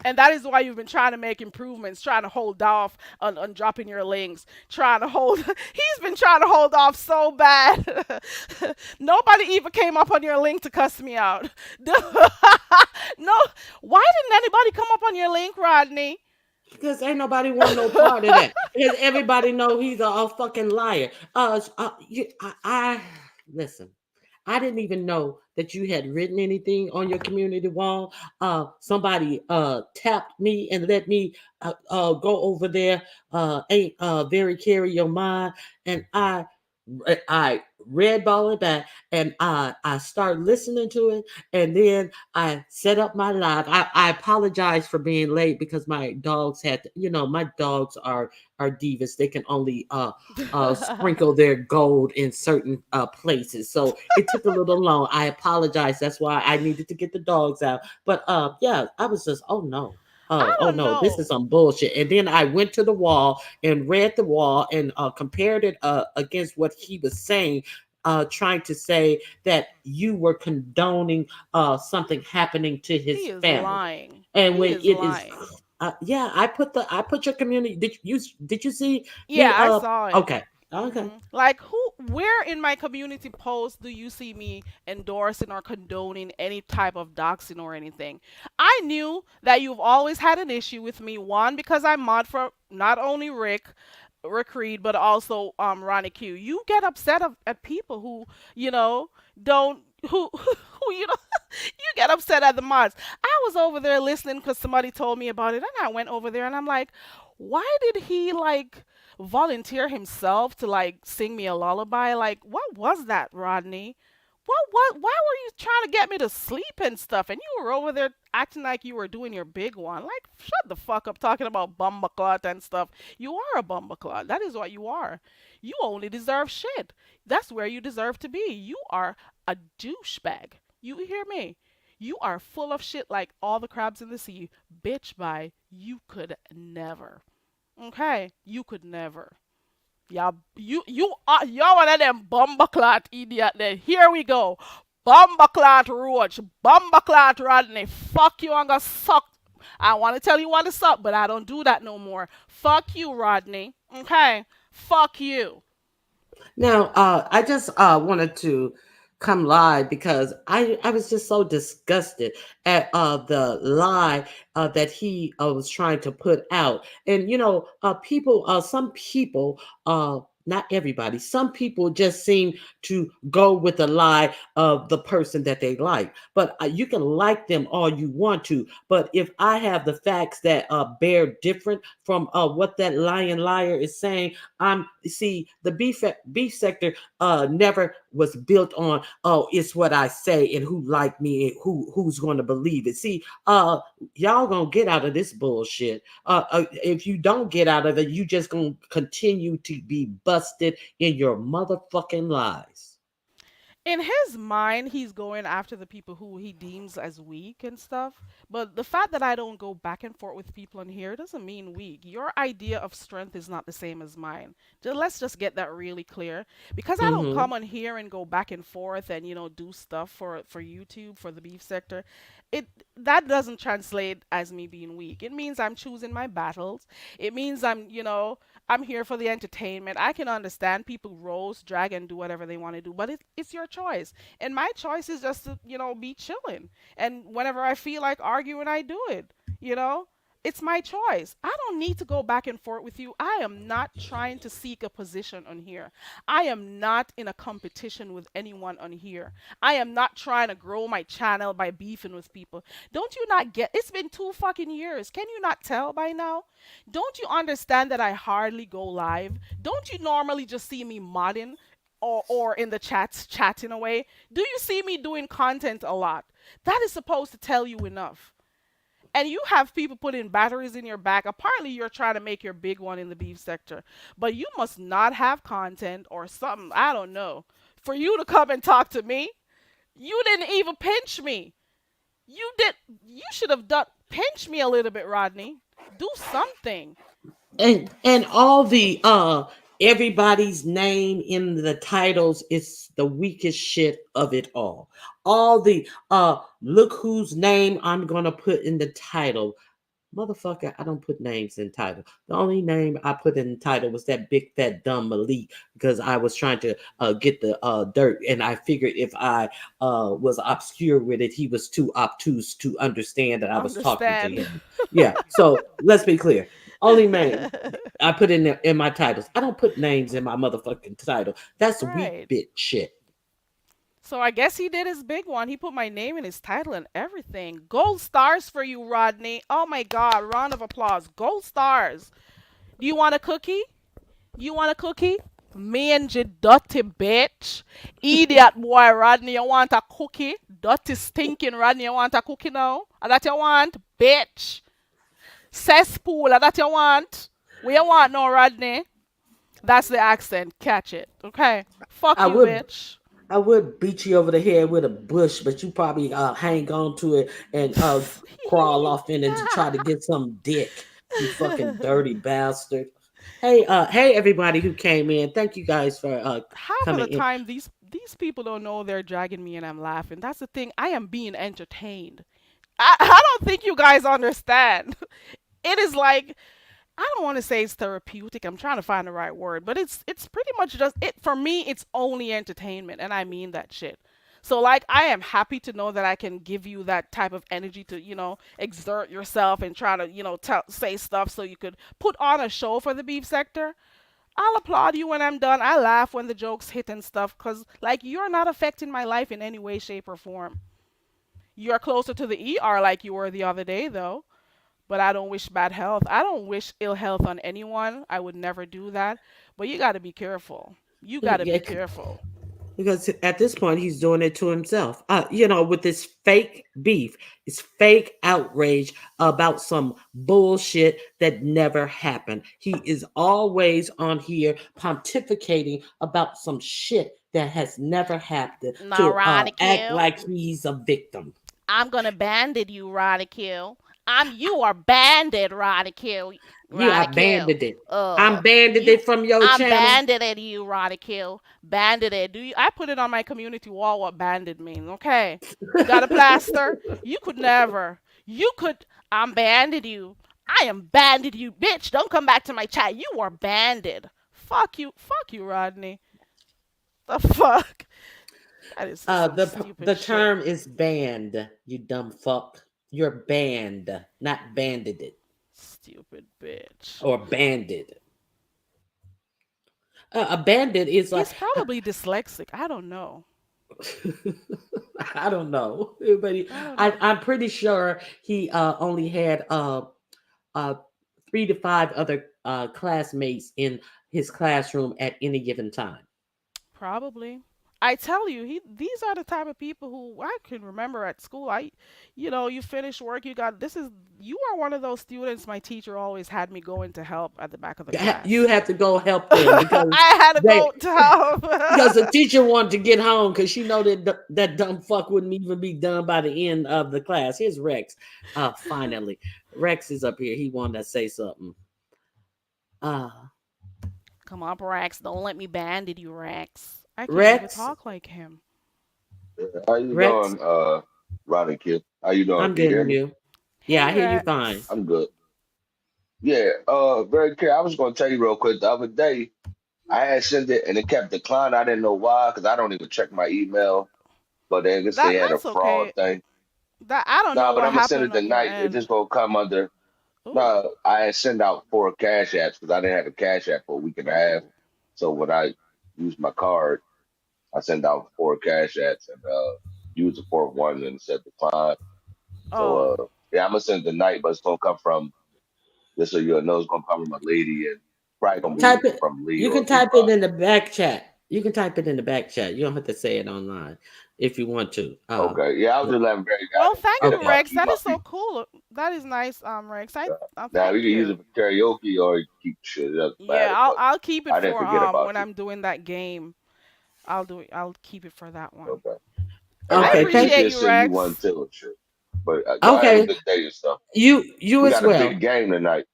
B: And that is why you've been trying to make improvements, trying to hold off on dropping your links, trying to hold. He's been trying to hold off so bad. Nobody even came up on your link to cuss me out. No, why didn't anybody come up on your link, Rodney?
A: Because ain't nobody want no part of that. Because everybody know he's a fucking liar. I listen. I didn't even know that you had written anything on your community wall. Somebody tapped me and let me go over there. Ain't very carry your mind, and I read ball it back, and I started listening to it, and then I set up my live. I apologize for being late because my dogs had to, my dogs are divas. They can only sprinkle their gold in certain places, so it took a little long. I apologize. That's why I needed to get the dogs out. But yeah, I was just, oh no.
B: I
A: Oh
B: don't
A: no, this is
B: know.
A: some bullshit. And then I went to the wall and read the wall and compared it against what he was saying, trying to say that you were condoning something happening to
B: He
A: his
B: is
A: family,
B: lying.
A: and
B: He
A: when
B: is
A: it is,
B: lying.
A: yeah, I put your community. Did you see
B: Yeah,
A: me?
B: I saw it.
A: Okay, okay.
B: Like, where in my community post do you see me endorsing or condoning any type of doxing or anything? I knew that you've always had an issue with me. One, because I mod for not only Rick Reed, but also Ronnie Q. You get upset at people who, you know, don't who you get upset at the mods. I was over there listening because somebody told me about it, and I went over there and I'm like, why did he like volunteer himself to like sing me a lullaby? Like, what was that, Rodney? Why were you trying to get me to sleep and stuff? And you were over there acting like you were doing your big one. Like, shut the fuck up talking about bumbaclot and stuff. You are a bumbaclot. That is what you are. You only deserve shit. That's where you deserve to be. You are a douchebag. You hear me? You are full of shit like all the crabs in the sea. Bitch, bye. You could never. Okay? You could never. Yeah, you're one of them bumbaclot idiot then. Here we go. Bumbaclot Roach. Bumbaclot Rodney. Fuck you, I'm gonna suck. I wanna tell you what to suck, but I don't do that no more. Fuck you, Rodney. Okay? Fuck you.
A: Now, I just wanted to come live because I was just so disgusted at the lie that he was trying to put out. And, people, some people, not everybody, some people just seem to go with the lie of the person that they like. But you can like them all you want to. But if I have the facts that bear different from what that lying liar is saying, see the beef sector never was built on, oh, it's what I say and who like me and who's going to believe it. See, y'all gonna get out of this bullshit. If you don't get out of it, you just gonna continue to be busted in your motherfucking lies.
B: In his mind, he's going after the people who he deems as weak and stuff. But the fact that I don't go back and forth with people in here doesn't mean weak. Your idea of strength is not the same as mine. Let's just get that really clear. Because I don't
A: Mm-hmm.
B: come on here and go back and forth and do stuff for YouTube for the beef sector. It that doesn't translate as me being weak. It means I'm choosing my battles. It means I'm here for the entertainment. I can understand people roast, drag, and do whatever they want to do, but it's your choice. And my choice is just to, be chilling. And whenever I feel like arguing, I do it. You know? It's my choice. I don't need to go back and forth with you. I am not trying to seek a position on here. I am not in a competition with anyone on here. I am not trying to grow my channel by beefing with people. Don't you not get it's been 2 fucking years. Can you not tell by now? Don't you understand that I hardly go live? Don't you normally just see me modding or in the chats chatting away? Do you see me doing content a lot? That is supposed to tell you enough. And you have people putting batteries in your back. Apparently, you're trying to make your big one in the beef sector. But you must not have content or something. I don't know. For you to come and talk to me, you didn't even pinch me. You did. You should have done pinch me a little bit, Rodney. Do something.
A: And all the everybody's name in the titles is the weakest shit of it all the look whose name I'm gonna put in the title. Motherfucker, I don't put names in title. The only name I put in the title was that big fat dumb Malik, because I was trying to get the dirt, and I figured if I was obscure with it, he was too obtuse to understand that I was talking to
B: Understand.
A: him. Yeah. So let's be clear. Only man. I put in my titles. I don't put names in my motherfucking title. That's weak
B: Right.
A: bitch shit.
B: So I guess he did his big one. He put my name in his title and everything. Gold stars for you, Rodney. Oh my God. Round of applause. Gold stars. Do you want a cookie? You want a cookie? Mangy, dirty bitch. Idiot boy, Rodney. You want a cookie? Dirty, stinking Rodney. You want a cookie now? That you want? Bitch. Cesspool. That you want? What you want now, Rodney? That's the accent. Catch it. Okay. Fuck
A: I
B: you,
A: would
B: bitch.
A: I would beat you over the head with a bush, but you probably hang on to it and crawl off in it to try to get some dick. You fucking dirty bastard. Hey everybody who came in. Thank you guys for
B: Half of
A: coming
B: the
A: in.
B: time these people don't know they're dragging me and I'm laughing. That's the thing. I am being entertained. I don't think you guys understand. It is like I don't want to say it's therapeutic. I'm trying to find the right word, but it's pretty much just it for me. It's only entertainment, and I mean that shit. So like I am happy to know that I can give you that type of energy to exert yourself and try to say stuff so you could put on a show for the beef sector. I'll applaud you when I'm done. I laugh when the jokes hit and stuff because, like, you're not affecting my life in any way, shape, or form. You're closer to the ER like you were the other day, though. But I don't wish bad health. I don't wish ill health on anyone. I would never do that. But you got to be careful. You got to
A: Yeah,
B: be careful.
A: because at this point he's doing it to himself. With this fake beef, it's fake outrage about some bullshit that never happened. He is always on here pontificating about some shit that has never happened
B: Now,
A: to act
B: Rodical,
A: like he's a victim.
B: I'm gonna bandit you, Rodical. You are banded, Rodical.
A: You are
B: Rodical.
A: banded it. I'm banded
B: You
A: it from your
B: I'm
A: channel.
B: banded at you, Rodical. Banded it. Do you I put it on my community wall what banded means, okay? You got a plaster? You could never. You could I'm banded you. I am banded you, bitch. Don't come back to my chat. You are banded. Fuck you. Fuck you, Rodney. The fuck? That is just some
A: The
B: stupid shit.
A: term is banned. You dumb fuck. You're banned, not banded it
B: Stupid bitch.
A: or banded. A bandit is like
B: He's probably dyslexic. I don't know.
A: I don't know, but
B: I don't know.
A: I'm pretty sure he only had uh 3 to 5 other classmates in his classroom at any given time.
B: Probably. I tell you, these are the type of people who I can remember at school. You finish work, you are one of those students my teacher always had me going to help at the back of the
A: You
B: class.
A: have to go help them
B: I had to
A: they
B: go to help.
A: because the teacher wanted to get home because she know that dumb fuck wouldn't even be done by the end of the class. Here's Rex. Finally, Rex is up here. He wanted to say something. Uh,
B: Come on, Rex. Don't let me bandit you, Rex. I can't even
A: Rex,
B: talk like him.
C: How you
A: Rex,
C: doing, Ronnie Kid? How you doing?
A: I'm
C: Can you
A: good,
C: hear
A: and
C: me?
A: you? Yeah,
B: Hey,
A: I hear you fine.
B: Rex.
C: I'm good. Yeah, very clear. I was gonna tell you real quick. The other day, I had sent it and it kept declining. I didn't know why because I don't even check my email. But then I guess they had a
B: That's
C: fraud
B: okay.
C: thing.
B: That I don't know
C: Nah, but
B: what
C: I'm gonna send it
B: happened on your
C: tonight. It
B: end.
C: just gonna come under.
B: Ooh.
C: No, I had sent out 4 cash apps because I didn't have a cash app for a week and a half.
B: Oh.
C: So when I used my card, I sent out 4 cash apps and used the fourth one and it said decline. So
B: Oh.
C: yeah, I'm gonna send it tonight, but it's gonna come from just so you know, it's gonna come from a lady and probably gonna
B: Oh.
C: be
A: Type it.
C: from Lee
A: You
C: or
A: can
C: Lee
A: type it
C: Rock.
A: in the back chat. You can type it in the back chat. You don't have to say it online if you want to.
C: Okay, yeah, I was just letting very I
B: Well,
C: didn't
B: thank
C: forget
B: you,
A: Okay.
C: about
B: Rex.
C: you,
B: That
C: my
B: is so
C: people.
B: cool. That is nice, Rex.
C: Now we
B: Thank
C: can use it
B: you.
C: for karaoke or you can keep shit. It doesn't
B: Yeah,
C: matter, but
B: I'll keep it
C: I didn't
B: for
C: forget about
B: when
C: you.
B: I'm doing that game. I'll keep it for that one.
C: Okay, and
B: I
C: my
A: Okay.
C: niece
B: appreciate
A: Thank.
C: just
B: you,
C: send you one
B: Rex.
C: too and shit. But y'all have a
A: Okay.
C: good day and stuff.
A: You
C: We
A: as
C: got a
A: well.
C: big game tonight.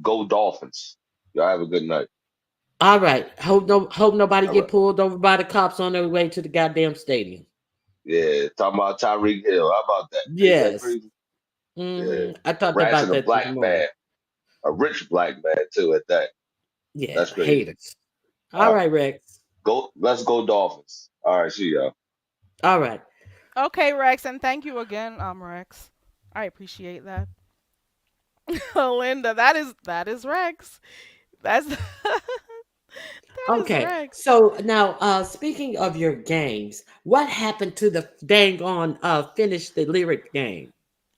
C: Go Dolphins. Y'all have a good night.
A: All right. Hope nobody
C: All
A: get
C: right.
A: pulled over by the cops on their way to the goddamn stadium.
C: Yeah, talking about Tyreek Hill. How about that? Ain't that
A: Yes.
C: crazy? Yeah,
A: I thought about
C: harassing a
A: that this
C: black
A: morning.
C: man, a rich black man too at that. That's
A: Yeah.
C: crazy.
A: Haters. All
C: All right.
A: right, Rex.
C: Let's go Dolphins. All right, see y'all.
A: All right.
B: Okay, Rex, and thank you again, Rex. I appreciate that. Linda, that is Rex. That's that is
A: Okay,
B: Rex.
A: so now speaking of your games, what happened to the dang on finish the lyric game?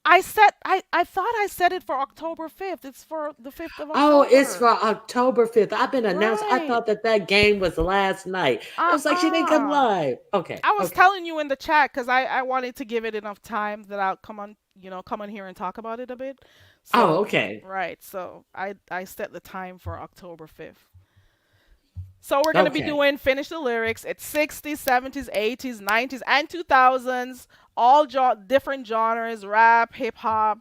B: I thought I set it for October 5th. It's for the 5th of
A: Oh, it's for
B: October.
A: October 5th. I've been announced. I
B: Right.
A: thought that that game was last night. I was like, she didn't come
B: Uh-uh.
A: live. Okay,
B: I was
A: okay.
B: telling you in the chat because I wanted to give it enough time that I'll come on here and talk about it a bit.
A: Oh,
B: So,
A: okay.
B: right. So I set the time for October 5th. So we're going to be
A: Okay.
B: doing finish the lyrics. It's 60s, 70s, 80s, 90s, and 2000s. All different genres, rap, hip hop,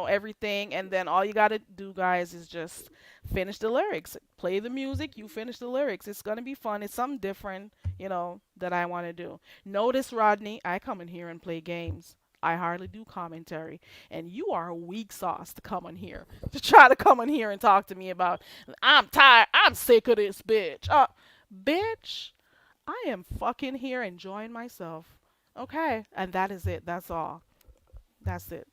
B: everything. And then all you got to do, guys, is just finish the lyrics. Play the music, you finish the lyrics. It's going to be fun. It's something different, that I want to do. Notice, Rodney, I come in here and play games. I hardly do commentary. And you are a weak sauce to come in here. To try to come in here and talk to me about I'm tired. I'm sick of this bitch. Bitch, I am fucking here enjoying myself. Okay, and that is it. That's all. That's it.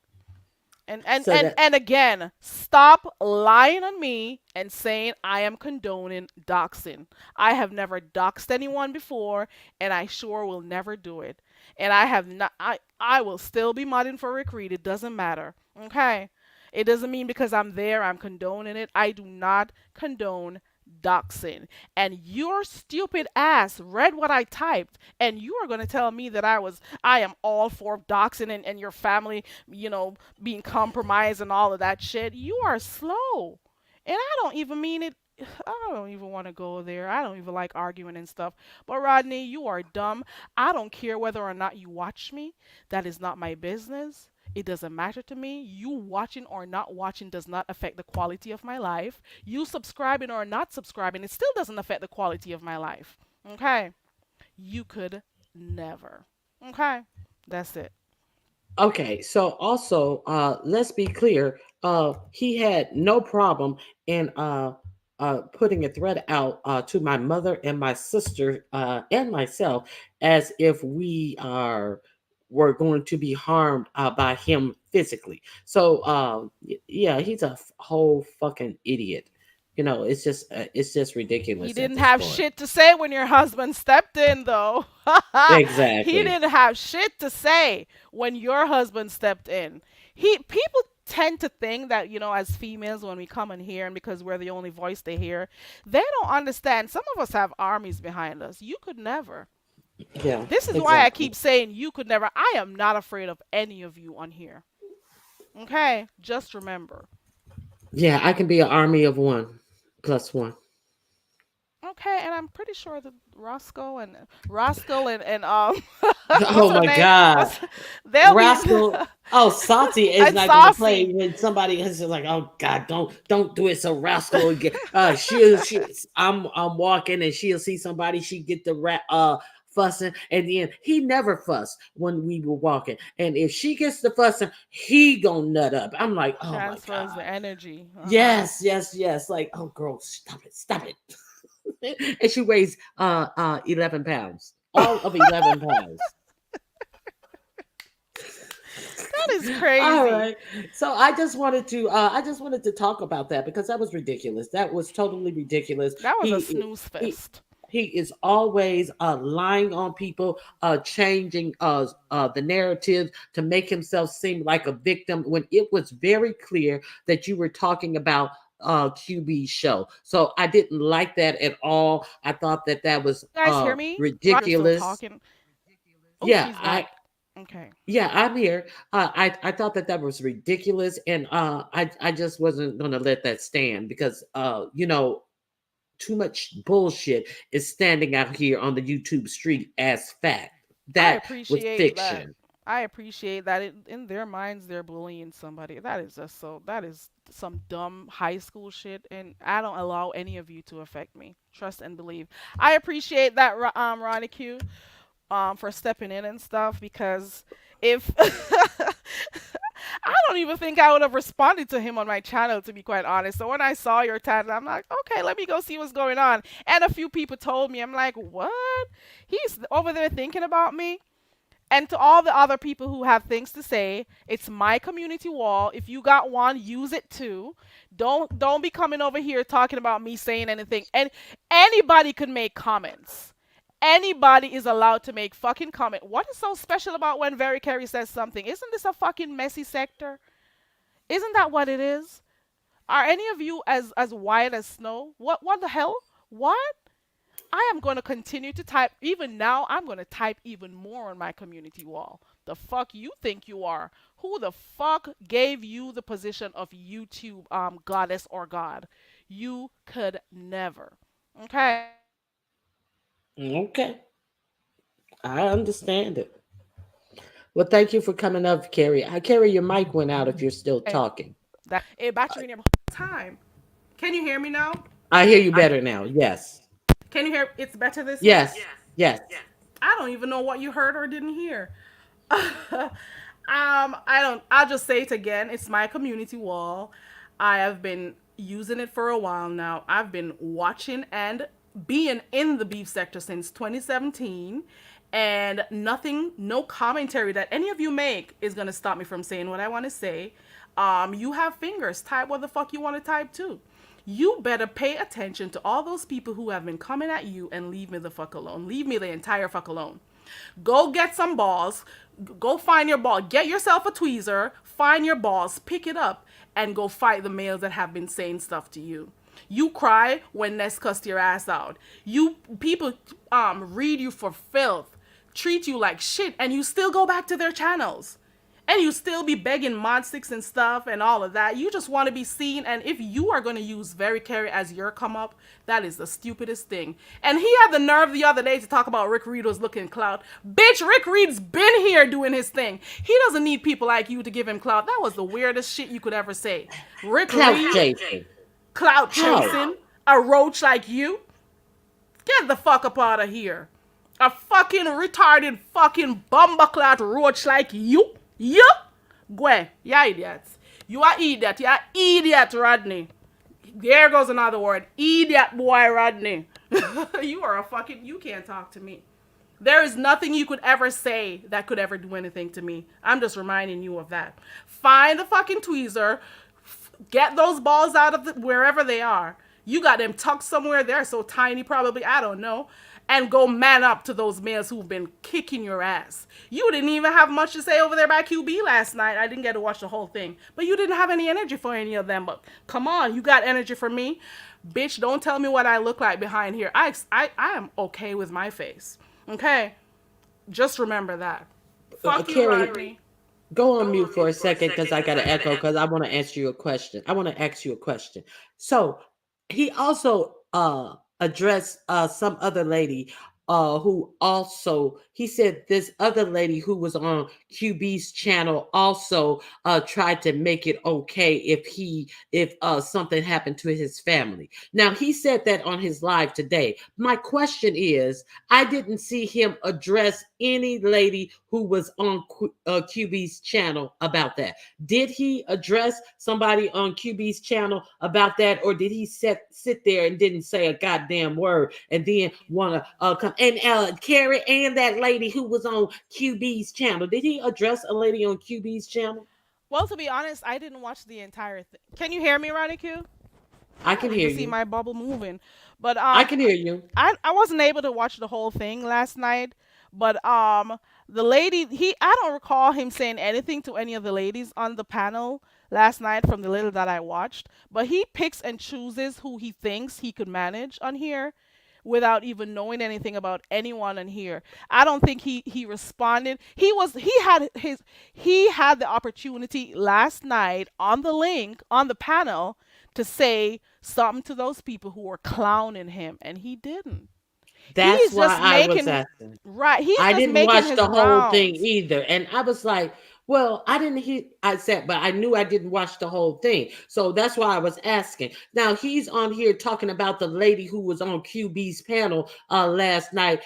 B: And and
A: So
B: and
A: that
B: and again, stop lying on me and saying I am condoning doxing. I have never doxed anyone before, and I sure will never do it. And I have not. I will still be mudding for Rick Reed. It doesn't matter. Okay. It doesn't mean because I'm there I'm condoning it. I do not condone doxing. And your stupid ass read what I typed, and you are going to tell me that I am all for doxing and your family, being compromised and all of that shit. You are slow. And I don't even mean it. I don't even want to go there. I don't even like arguing and stuff. But Rodney, you are dumb. I don't care whether or not you watch me. That is not my business. It doesn't matter to me. You watching or not watching does not affect the quality of my life. You subscribing or not subscribing, it still doesn't affect the quality of my life. Okay? You could never. Okay? That's it.
A: okay. So also, let's be clear. He had no problem in putting a threat out to my mother and my sister and myself as if we are were going to be harmed by him physically. So yeah, he's a whole fucking idiot. It's just
B: He
A: ridiculous at
B: didn't
A: this
B: have
A: point.
B: shit to say when your husband stepped in, though. He
A: Exactly.
B: didn't have shit to say when your husband stepped in. People tend to think that, as females, when we come in here and because we're the only voice they hear, they don't understand. Some of us have armies behind us. You could never.
A: Yeah,
B: This is why I
A: exactly.
B: keep saying you could never. I am not afraid of any of you on here. Okay? Just remember.
A: Yeah, I can be an army of one plus one.
B: Okay, and I'm pretty sure that Roscoe and what's
A: Oh
B: her
A: my
B: name?
A: God.
B: What's they'll be
A: Rascal. Oh, Santi is
B: and
A: not gonna play
B: Saucy.
A: when somebody is just like, oh God, don't do it. So Rascal again. I'm walking and she'll see somebody, she get the fussing, and then he never fussed when we were walking. And if she gets the fussing, he gonna nut up. I'm like, oh my
B: Transfers
A: God.
B: the energy. Uh-huh.
A: Yes, yes, yes. Like, oh girl, stop it, stop it. And she weighs 11 pounds. All of 11 pounds.
B: That is
A: All
B: crazy.
A: right. So I just wanted to talk about that because that was ridiculous. That was totally ridiculous.
B: That was a
A: He
B: snooze
A: he
B: fest.
A: he is always lying on people, changing the narrative to make himself seem like a victim when it was very clear that you were talking about QB's show. So I didn't like that at all. I thought that that was
B: You guys hear me? Roger's still
A: ridiculous.
B: talking. Oh,
A: Yeah,
B: she's
A: I
B: back. Okay.
A: yeah, I'm here. I thought that that was ridiculous, and I just wasn't gonna let that stand because too much bullshit is standing out here on the YouTube street as fact.
B: I
A: That was
B: appreciate that.
A: fiction.
B: I appreciate that in their minds they're bullying somebody. That is some dumb high school shit, and I don't allow any of you to affect me. Trust and believe. I appreciate that, Ronnie Q, for stepping in and stuff because if I don't even think I would have responded to him on my channel, to be quite honest. So when I saw your title, I'm like, okay, let me go see what's going on. And a few people told me, I'm like, what? He's over there thinking about me. And to all the other people who have things to say, it's my community wall. If you got one, use it too. Don't be coming over here talking about me saying anything. And anybody can make comments. Anybody is allowed to make fucking comment. What is so special about when Very Carey says something? Isn't this a fucking messy sector? Isn't that what it is? Are any of you as white as snow? What the hell? What? I am going to continue to type. Even now, I'm going to type even more on my community wall. The fuck you think you are? Who the fuck gave you the position of YouTube goddess or god? You could never. Okay.
A: Okay, I understand it. Well, thank you for coming up, Carrie. Carrie, your mic went out if you're still talking.
B: That a battery in your time. Can you hear me now?
A: I hear you better now. Yes.
B: Can you hear? It's better this way.
A: Yes. Yes.
B: I don't even know what you heard or didn't hear. I don't. I'll just say it again. It's my community wall. I have been using it for a while now. I've been watching and being in the beef sector since 2017, and nothing, no commentary that any of you make is gonna stop me from saying what I want to say. You have fingers. Type what the fuck you want to type too. You better pay attention to all those people who have been coming at you and leave me the fuck alone. Leave me the entire fuck alone. Go get some balls. Go find your ball. Get yourself a tweezer. Find your balls. Pick it up and go fight the males that have been saying stuff to you. You cry when Ness cussed your ass out. You people read you for filth, treat you like shit, and you still go back to their channels. And you still be begging mod sticks and stuff and all of that. You just want to be seen. And if you are going to use Very Carey as your come up, that is the stupidest thing. And he had the nerve the other day to talk about Rick Reed was looking clout. Bitch, Rick Reed's been here doing his thing. He doesn't need people like you to give him clout. That was the weirdest shit you could ever say. Rick
A: Clout
B: Reed,
A: chasing.
B: clout
A: How?
B: chasing, a roach like you. Get the fuck up out of here. A fucking retarded fucking bumbleclot roach like you. You? Gwen, you're idiots. You are idiot. You're idiot, Rodney. There goes another word. Idiot boy, Rodney. You are a fucking... You can't talk to me. There is nothing you could ever say that could ever do anything to me. I'm just reminding you of that. Find the fucking tweezer. Get those balls out of wherever they are. You got them tucked somewhere. They're so tiny, probably. I don't know. And go man up to those males who've been kicking your ass. You didn't even have much to say over there by QB last night. I didn't get to watch the whole thing. But you didn't have any energy for any of them. But come on, you got energy for me. Bitch, don't tell me what I look like behind here. I am okay with my face. Okay? Just remember that. Fuck you,
A: Carrie,
B: Rodney.
A: go on mute for a second because I got to echo because I want to ask you a question. I want to ask you a question. So he also addressed some other lady who also, he said this other lady who was on QB's channel also tried to make it okay if something happened to his family. Now he said that on his live today. My question is, I didn't see him address any lady who was on QB's channel about that. Did he address somebody on QB's channel about that, or did he sit there and didn't say a goddamn word and then want to come and Carrie and that lady who was on QB's channel? Did he address a lady on QB's channel?
B: Well, to be honest, I didn't watch the entire thing. Can you hear me, Ronnie Q?
A: I
B: I
A: can
B: don't
A: hear
B: even see
A: you.
B: my bubble moving. But
A: I can hear you.
B: I wasn't able to watch the whole thing last night. But the lady, I don't recall him saying anything to any of the ladies on the panel last night from the little that I watched. But he picks and chooses who he thinks he could manage on here without even knowing anything about anyone in here. I don't think he responded. He had the opportunity last night on the link on the panel to say something to those people who were clowning him, and he didn't.
A: That's
B: He's
A: why
B: just
A: I was
B: making
A: asking.
B: right. He's
A: I
B: just
A: didn't
B: making
A: watch
B: his
A: the whole thing
B: rounds.
A: either. And I was like, well, I didn't hear, I said, but I knew I didn't watch the whole thing. So that's why I was asking. Now he's on here talking about the lady who was on QB's panel last night.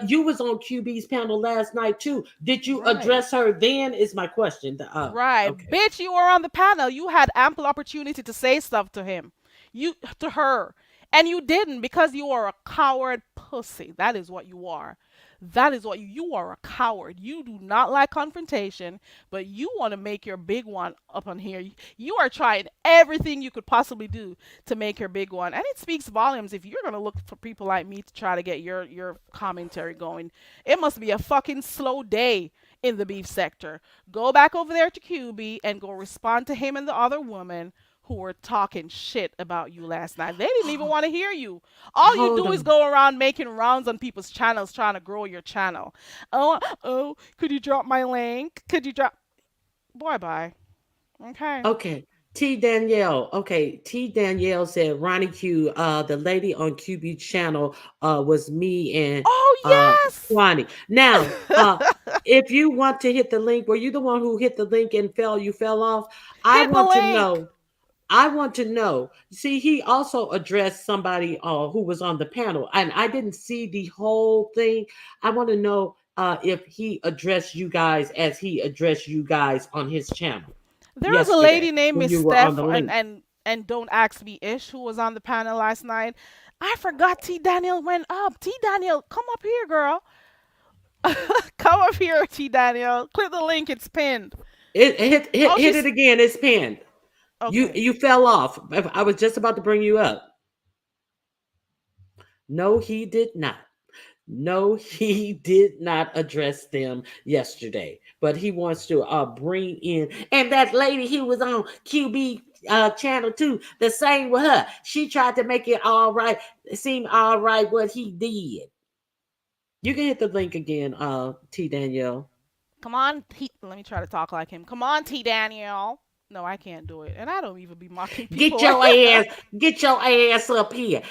A: You was on QB's panel last night too. Did you
B: Right.
A: address her then is my question.
B: Right.
A: Okay.
B: Bitch, you were on the panel. You had ample opportunity to say stuff to him. You to her. And you didn't because you are a coward pussy. That is what you are. That is what you are, a coward. You do not like confrontation, but you want to make your big one up on here. You are trying everything you could possibly do to make your big one. And it speaks volumes if you're going to look for people like me to try to get your commentary going. It must be a fucking slow day in the beef sector. Go back over there to QB and go respond to him and the other woman who were talking shit about you last night. They didn't even want to hear you. All you
A: Hold
B: do is
A: on.
B: go around making rounds on people's channels trying to grow your channel. Oh, could you drop my link? Could you drop Boy bye. Okay.
A: Okay. T Danielle. Okay. T Danielle said Ronnie Q, the lady on QB channel, was me and
B: Oh
A: uh
B: yes.
A: Ronnie. Now, if you want to hit the link, were you the one who hit the link and fell? You fell off? I
B: Hit the
A: want to
B: link.
A: know. I want to know. See, he also addressed somebody who was on the panel, and I didn't see the whole thing. I want to know if he addressed you guys as he addressed you guys on his channel
B: There was a lady
A: yesterday
B: named
A: when
B: Miss
A: you were on
B: Steph
A: the
B: and
A: link.
B: don't ask me ish who was on the panel last night. I forgot T Daniel went up. T Daniel, come up here, girl. Come up here, T Daniel. Click the link, it's pinned.
A: It
B: Oh,
A: hit it
B: she's
A: again. It's pinned.
B: okay.
A: You fell off. I was just about to bring you up. No, he did not. No, he did not address them yesterday, but he wants to bring in and that lady he was on QB channel too. The same with her. She tried to make it all right, seem all right what he did. You can hit the link again, T Danielle.
B: Come on, let me try to talk like him. Come on, T Daniel. No, I can't do it. And I don't even be mocking
A: Get
B: people like
A: your ass, get your ass up here.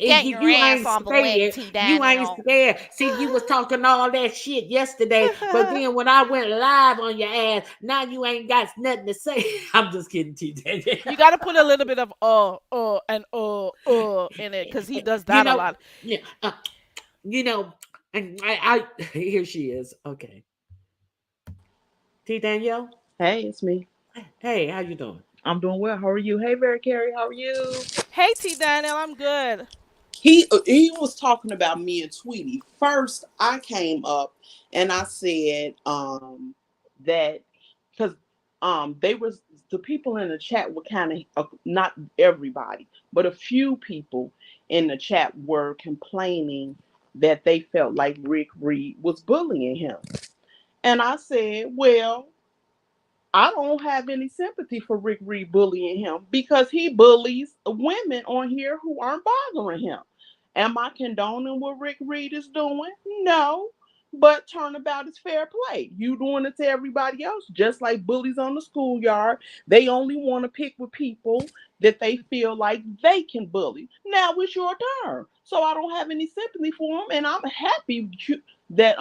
B: get your
A: You
B: ass
A: ain't
B: on the link,
A: scared.
B: T
A: You ain't
B: Daniel.
A: scared. See, you was talking all that shit yesterday, but then when I went live on your ass, now you ain't got nothing to say. I'm just kidding, TJ.
B: You got to put a little bit of and in it because he does
A: you
B: that a
A: know,
B: lot.
A: yeah, you know, and I here she is. Okay, T Danielle.
D: Hey, it's me.
A: Hey, how you doing?
D: I'm doing well. How are you? Hey, Very Carrie, how are you?
B: Hey, T Daniel, I'm good.
D: He was talking about me and Tweety. First, I came up and I said that because they was the people in the chat were kind of not everybody, but a few people in the chat were complaining that they felt like Rick Reed was bullying him. And I said, well, I don't have any sympathy for Rick Reed bullying him because he bullies women on here who aren't bothering him. Am I condoning what Rick Reed is doing? No. But turnabout is fair play. You doing it to everybody else, just like bullies on the schoolyard. They only want to pick with people that they feel like they can bully. Now it's your turn. So I don't have any sympathy for him, and I'm happy that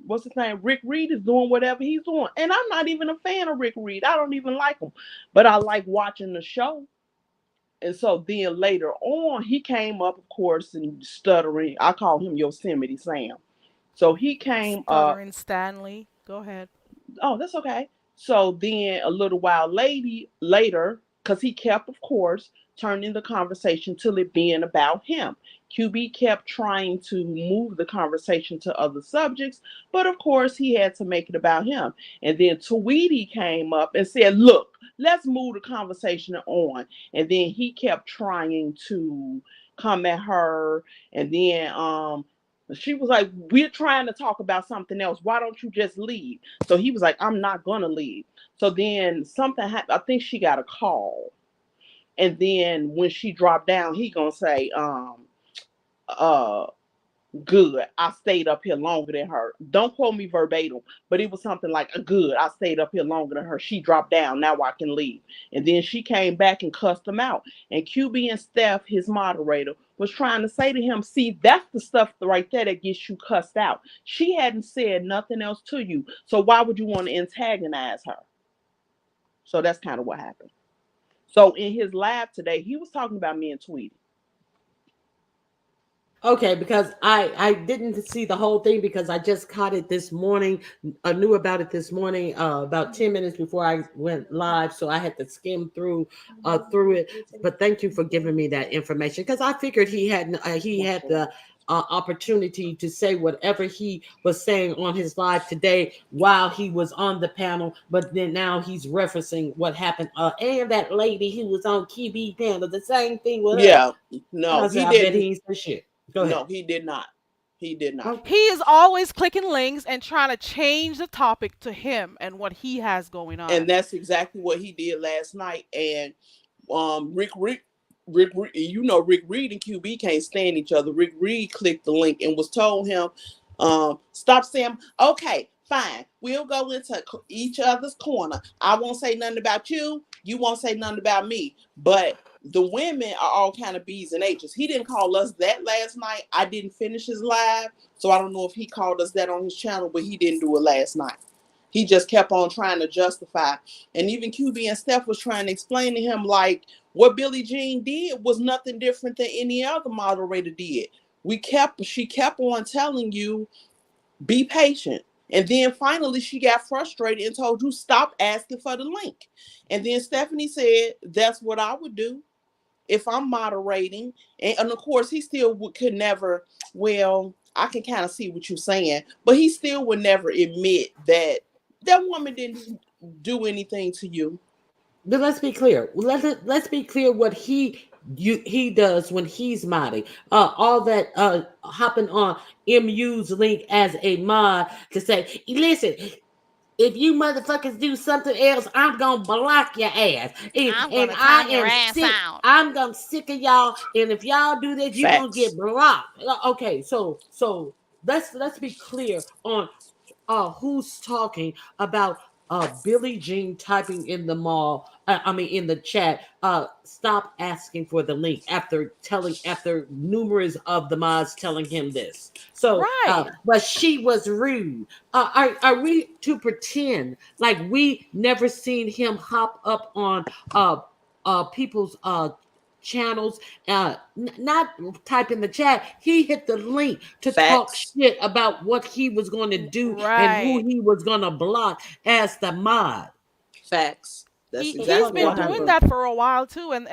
D: what's his name, Rick Reed is doing whatever he's doing. And I'm not even a fan of Rick Reed. I don't even like him. But I like watching the show. And so then later on, he came up, of course, and stuttering. I call him Yosemite Sam. So he came up.
B: Stuttering Stanley. Go ahead.
D: Oh, that's okay. So then a little while later, because he kept, of course, turning the conversation till it being about him. QB kept trying to move the conversation to other subjects, but of course he had to make it about him. And then Tweety came up and said, look, let's move the conversation on. And then he kept trying to come at her. And then she was like, we're trying to talk about something else. Why don't you just leave? So he was like, I'm not going to leave. So then something happened. I think she got a call. And then when she dropped down, he going to say, uh, good. I stayed up here longer than her. Don't quote me verbatim, but it was something like, good. I stayed up here longer than her. She dropped down. Now I can leave. And then she came back and cussed him out. And QB and Steph, his moderator, was trying to say to him, see, that's the stuff right there that gets you cussed out. She hadn't said nothing else to you. So why would you want to antagonize her? So that's kind of what happened. So in his live today, he was talking about me and Tweety.
A: Okay, because I didn't see the whole thing because I just caught it this morning. I knew about it this morning, about 10 minutes before I went live, so I had to skim through it. But thank you for giving me that information because I figured he had the opportunity to say whatever he was saying on his live today while he was on the panel, but then now he's referencing what happened. And that lady who was on TV panel, the same thing with her.
D: Yeah, no,
A: I said,
D: he
A: I bet
D: didn't.
A: he ain't said shit. Go ahead.
D: No, he did not. He did not.
A: Oh,
B: He is always clicking links and trying to change the topic to him and what he has going
D: And
B: on.
D: that's exactly what he did last night. And Rick, you know, Rick Reed and QB can't stand each other. Rick Reed clicked the link and was told him, stop saying, okay, fine, we'll go into each other's corner. I won't say nothing about you. You won't say nothing about me. But the women are all kind of B's and H's. He didn't call us that last night. I didn't finish his live, so I don't know if he called us that on his channel, but he didn't do it last night. He just kept on trying to justify. And even QB and Steph was trying to explain to him, like, what Billie Jean did was nothing different than any other moderator did. She kept on telling you, be patient. And then finally she got frustrated and told you, stop asking for the link. And then Stephanie said, that's what I would do if I'm moderating. And of course, he still could never, well, I can kind of see what you're saying, but he still would never admit that that woman didn't do anything to you.
A: but let's be clear. Let's be clear what he does when he's modding. All that hopping on MU's link as a mod to say, listen, if you motherfuckers do something else, I'm gonna block your ass.
B: I'm
A: And
B: gonna
A: I
B: time your
A: am
B: ass
A: sick.
B: out.
A: I'm gonna sick of y'all. And if y'all do this, you're gonna get
D: Facts.
A: blocked. Okay, so let's be clear on who's talking about Billie Jean typing in the in the chat, stop asking for the link after numerous of the mods telling him this. So
B: Right.
A: but she was rude. Are we to pretend like we never seen him hop up on people's channels, not type in the chat. He hit the link to talk
D: Facts.
A: shit about what he was going to do and who
B: Right.
A: he was going to block as the mod.
D: Facts. That's
B: He
A: The
B: he's
A: fuck
D: exactly
B: been
D: what
A: what
B: doing
A: happened?
D: happened.
B: that for a while too, and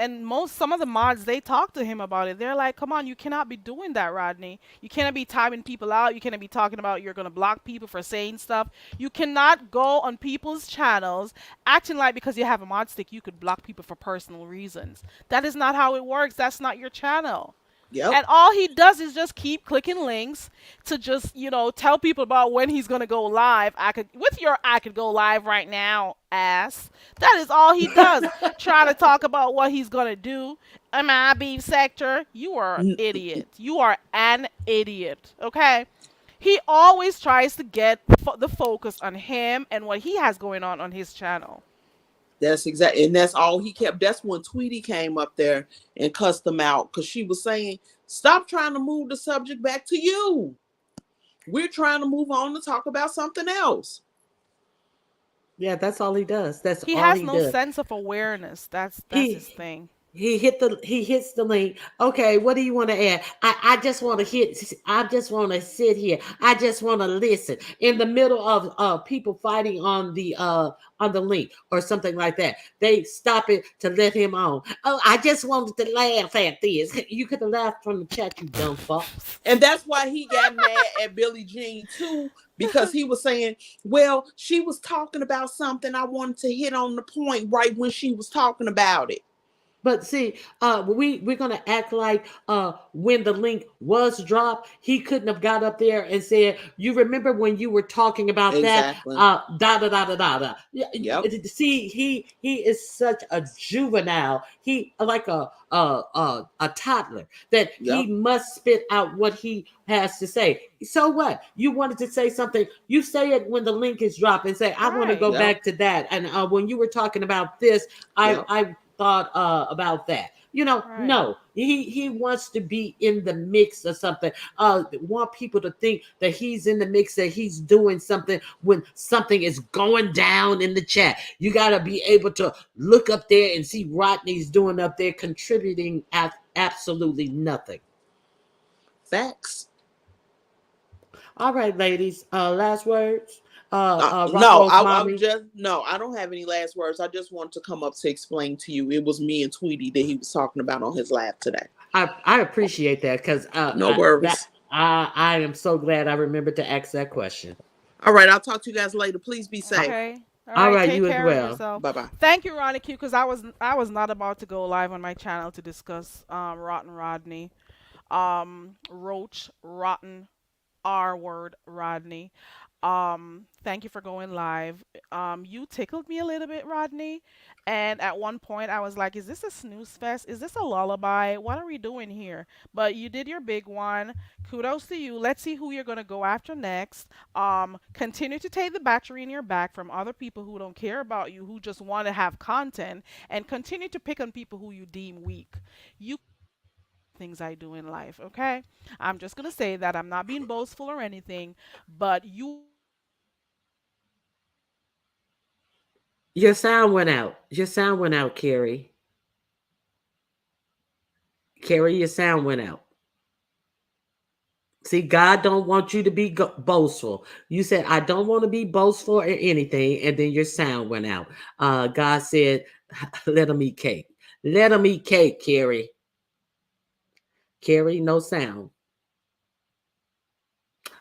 B: some of the mods they talk to him about it. They're like, "Come on, you cannot be doing that, Rodney. You cannot be timing people out. You cannot be talking about you're gonna block people for saying stuff. You cannot go on people's channels acting like because you have a mod stick you could block people for personal reasons. That is not how it works. That's not your channel."
D: Yep.
B: And all he does is just keep clicking links to just, tell people about when he's gonna go live. I could go live right now, ass. That is all he does. Trying to talk about what he's gonna do. Am I being sector? You are an
D: N-
B: idiot. You are an idiot. Okay? He always tries to get the focus on him and what he has going on his channel.
D: That's exactly, and that's all he kept. That's when Tweety came up there and cussed him out because she was saying, "Stop trying to move the subject back to you. We're trying to move on to talk about something else."
A: Yeah, that's all he does. That's
B: He
A: all
B: has
A: he
B: no
A: does.
B: sense of awareness. That's his
A: He
B: thing.
A: he hits the link. Okay, what do you want to add? I just want to I just want to sit here. I just want to listen in the middle of people fighting on the link or something like that. They stop it to let him on. Oh, I just wanted to laugh at this. You could have laughed from the chat, you dumb fuck.
D: And that's why he got mad at Billie Jean too, because he was saying, "Well, she was talking about something. I wanted to hit on the point right when she was talking about it."
A: But see, we're gonna act like when the link was dropped, he couldn't have got up there and said, "You remember when you were talking about that?"
D: Exactly.
A: Da da da da da da. Yeah,
D: Yep.
A: see, he is such a juvenile. He like a toddler that he
D: Yep.
A: must spit out what he has to say. So what? You wanted to say something. You say it when the link is dropped and say, "I want to go
B: Right.
D: Yep.
A: back to that." And when you were talking about this,
D: Yep.
A: I thought about that.
B: Right.
A: No, he wants to be in the mix or something. Want people to think that he's in the mix, that he's doing something when something is going down in the chat. You got to be able to look up there and see Rodney's doing up there contributing at absolutely nothing.
D: Facts.
A: All right, ladies. Last words.
D: No,
A: Rocco's
D: I'm
A: mommy.
D: just no. I don't have any last words. I just wanted to come up to explain to you. It was me and Tweety that he was talking about on his live today.
A: I appreciate that because
D: No worries.
A: I am so glad I remembered to ask that question.
D: All right, I'll talk to you guys later. Please be
A: Uh,
D: safe.
B: Okay. All
A: all
B: right.
A: right,
B: Take
A: you as
B: care of
A: well.
B: yourself.
D: Bye bye.
B: Thank you, Ronnie Q, because I was not about to go live on my channel to discuss Rotten Rodney, Roach, Rotten, R word, Rodney. Thank you for going live. You tickled me a little bit, Rodney. And at one point, I was like, "Is this a snooze fest? Is this a lullaby? What are we doing here?" But you did your big one. Kudos to you. Let's see who you're gonna go after next. Continue to take the battery in your back from other people who don't care about you, who just want to have content, and continue to pick on people who you deem weak. You things I do in life, okay? I'm just going to say that I'm not being boastful or anything, but you are a bumper cloud retard.
A: Your sound went out. Your sound went out, Carrie. Carrie, your sound went out. See, God don't want you to be boastful. You said, I don't want to be boastful or anything, and then your sound went out. God said, let them eat cake. Let them eat cake, Carrie. Carrie, no sound.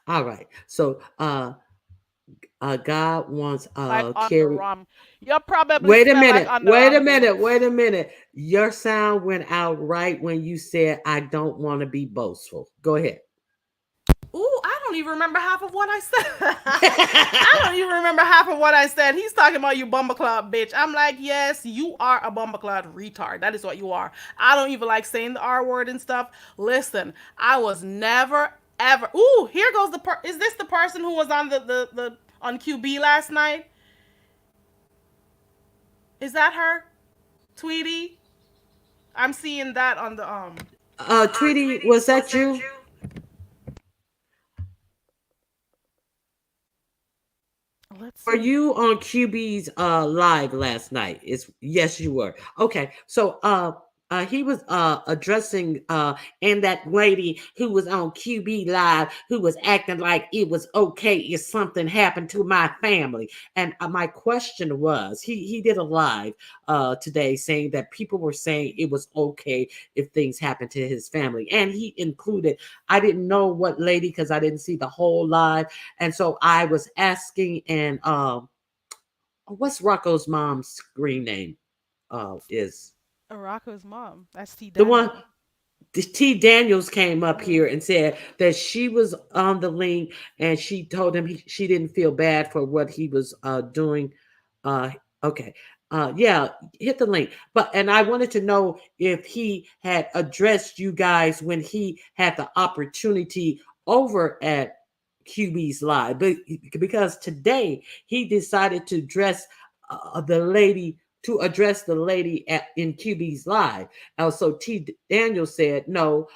A: All right. So God wants
B: Like
A: Carrie.
B: under you probably
A: Wait a
B: smell like
A: minute. Wait a
B: underarm
A: minute. Wait
B: boots.
A: a minute. Your sound went out right when you said, I don't want to be boastful. Go ahead.
B: Ooh, I don't even remember half of what I said. I don't even remember half of what I said. He's talking about you bumbleclad bitch. I'm like, yes, you are a bumbleclad retard. That is what you are. I don't even like saying the R word and stuff. Listen, I was never ever. Ooh, here goes is this the person who was on the on QB last night? Is that her? Tweety? I'm seeing that on the
A: Tweety, was that you?
B: let's
A: Were
B: see.
A: you on QB's live last night? Is yes, you were. Okay, so he was addressing and that lady who was on QB live who was acting like it was okay if something happened to my family. And my question was, he did a live today saying that people were saying it was okay if things happened to his family, and he included. I didn't know what lady because I didn't see the whole live, and so I was asking, and what's Rocco's mom's screen name? Is
B: Rocco's mom. That's T
A: the one
B: Daniel.
A: T. Daniels came up
B: Mm-hmm.
A: here and said that she was on the link and she told him she didn't feel bad for what he was doing. Uh, okay. Yeah, hit the link. But and I wanted to know if he had addressed you guys when he had the opportunity over at QB's live, but because today he decided to the lady to address the lady in QB's live. So T. Daniel said no,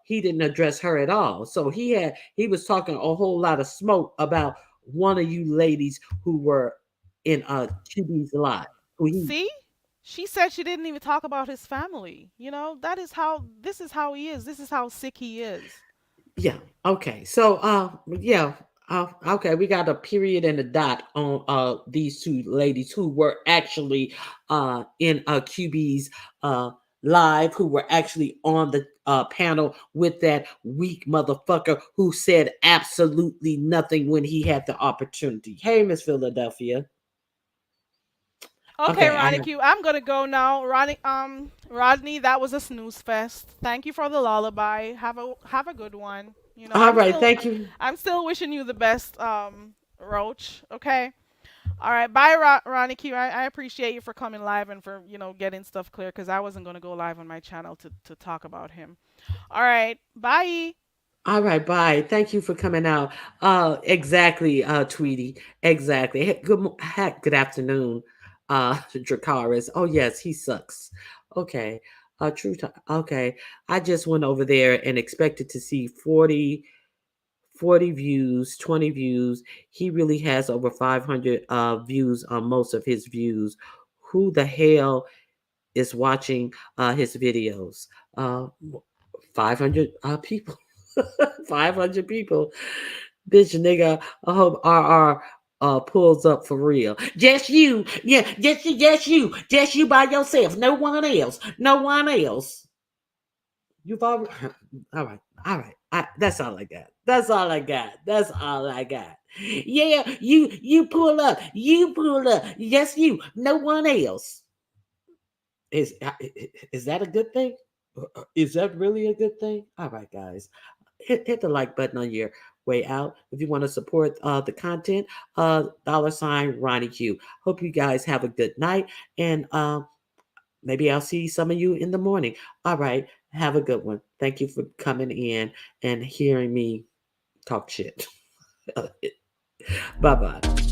A: he didn't address her at all. So he was talking a whole lot of smoke about one of you ladies who were in QB's live. Who he
B: See? She said she didn't even talk about his family. That is how this is how he is. This is how sick he is.
A: Yeah. Okay. So, yeah. Okay. We got a period and a dot on these two ladies who were actually in QB's live, who were actually on the panel with that weak motherfucker who said absolutely nothing when he had the opportunity. Hey, Miss Philadelphia.
B: Okay,
A: Okay.
B: Ronnie Q, I'm gonna go now. Rodney, that was a snooze fest. Thank you for the lullaby. Have a good one.
A: All right. Thank you.
B: I'm still wishing you the best, Roach. Okay. All right. Bye, Ronnie Q. I appreciate you for coming live and for getting stuff clear because I wasn't gonna go live on my channel to talk about him. All right. Bye.
A: All right, bye. Thank you for coming out. Exactly, Tweety. Exactly. Good afternoon, Dracaris. Oh yes, he sucks. Okay. Okay. I just went over there and expected to see 40 views, 20 views. He really has over 500 views on most of his views. Who the hell is watching his videos? 500 people. 500 people. Bitch, nigga, I hope RR pulls up for real. Just you. Yeah, just you by yourself. No one else. No one else. You've already. All right. All right. That's all I got. That's all I got. That's all I got. Yeah, you pull up. You pull up. Yes, you. No one else. Is that a good thing? Is that really a good thing? All right, guys, hit the like button on your way out. If you want to support the content, $ Ronnie Q. Hope you guys have a good night, and maybe I'll see some of you in the morning. All right, have a good one. Thank you for coming in and hearing me talk shit. Bye bye.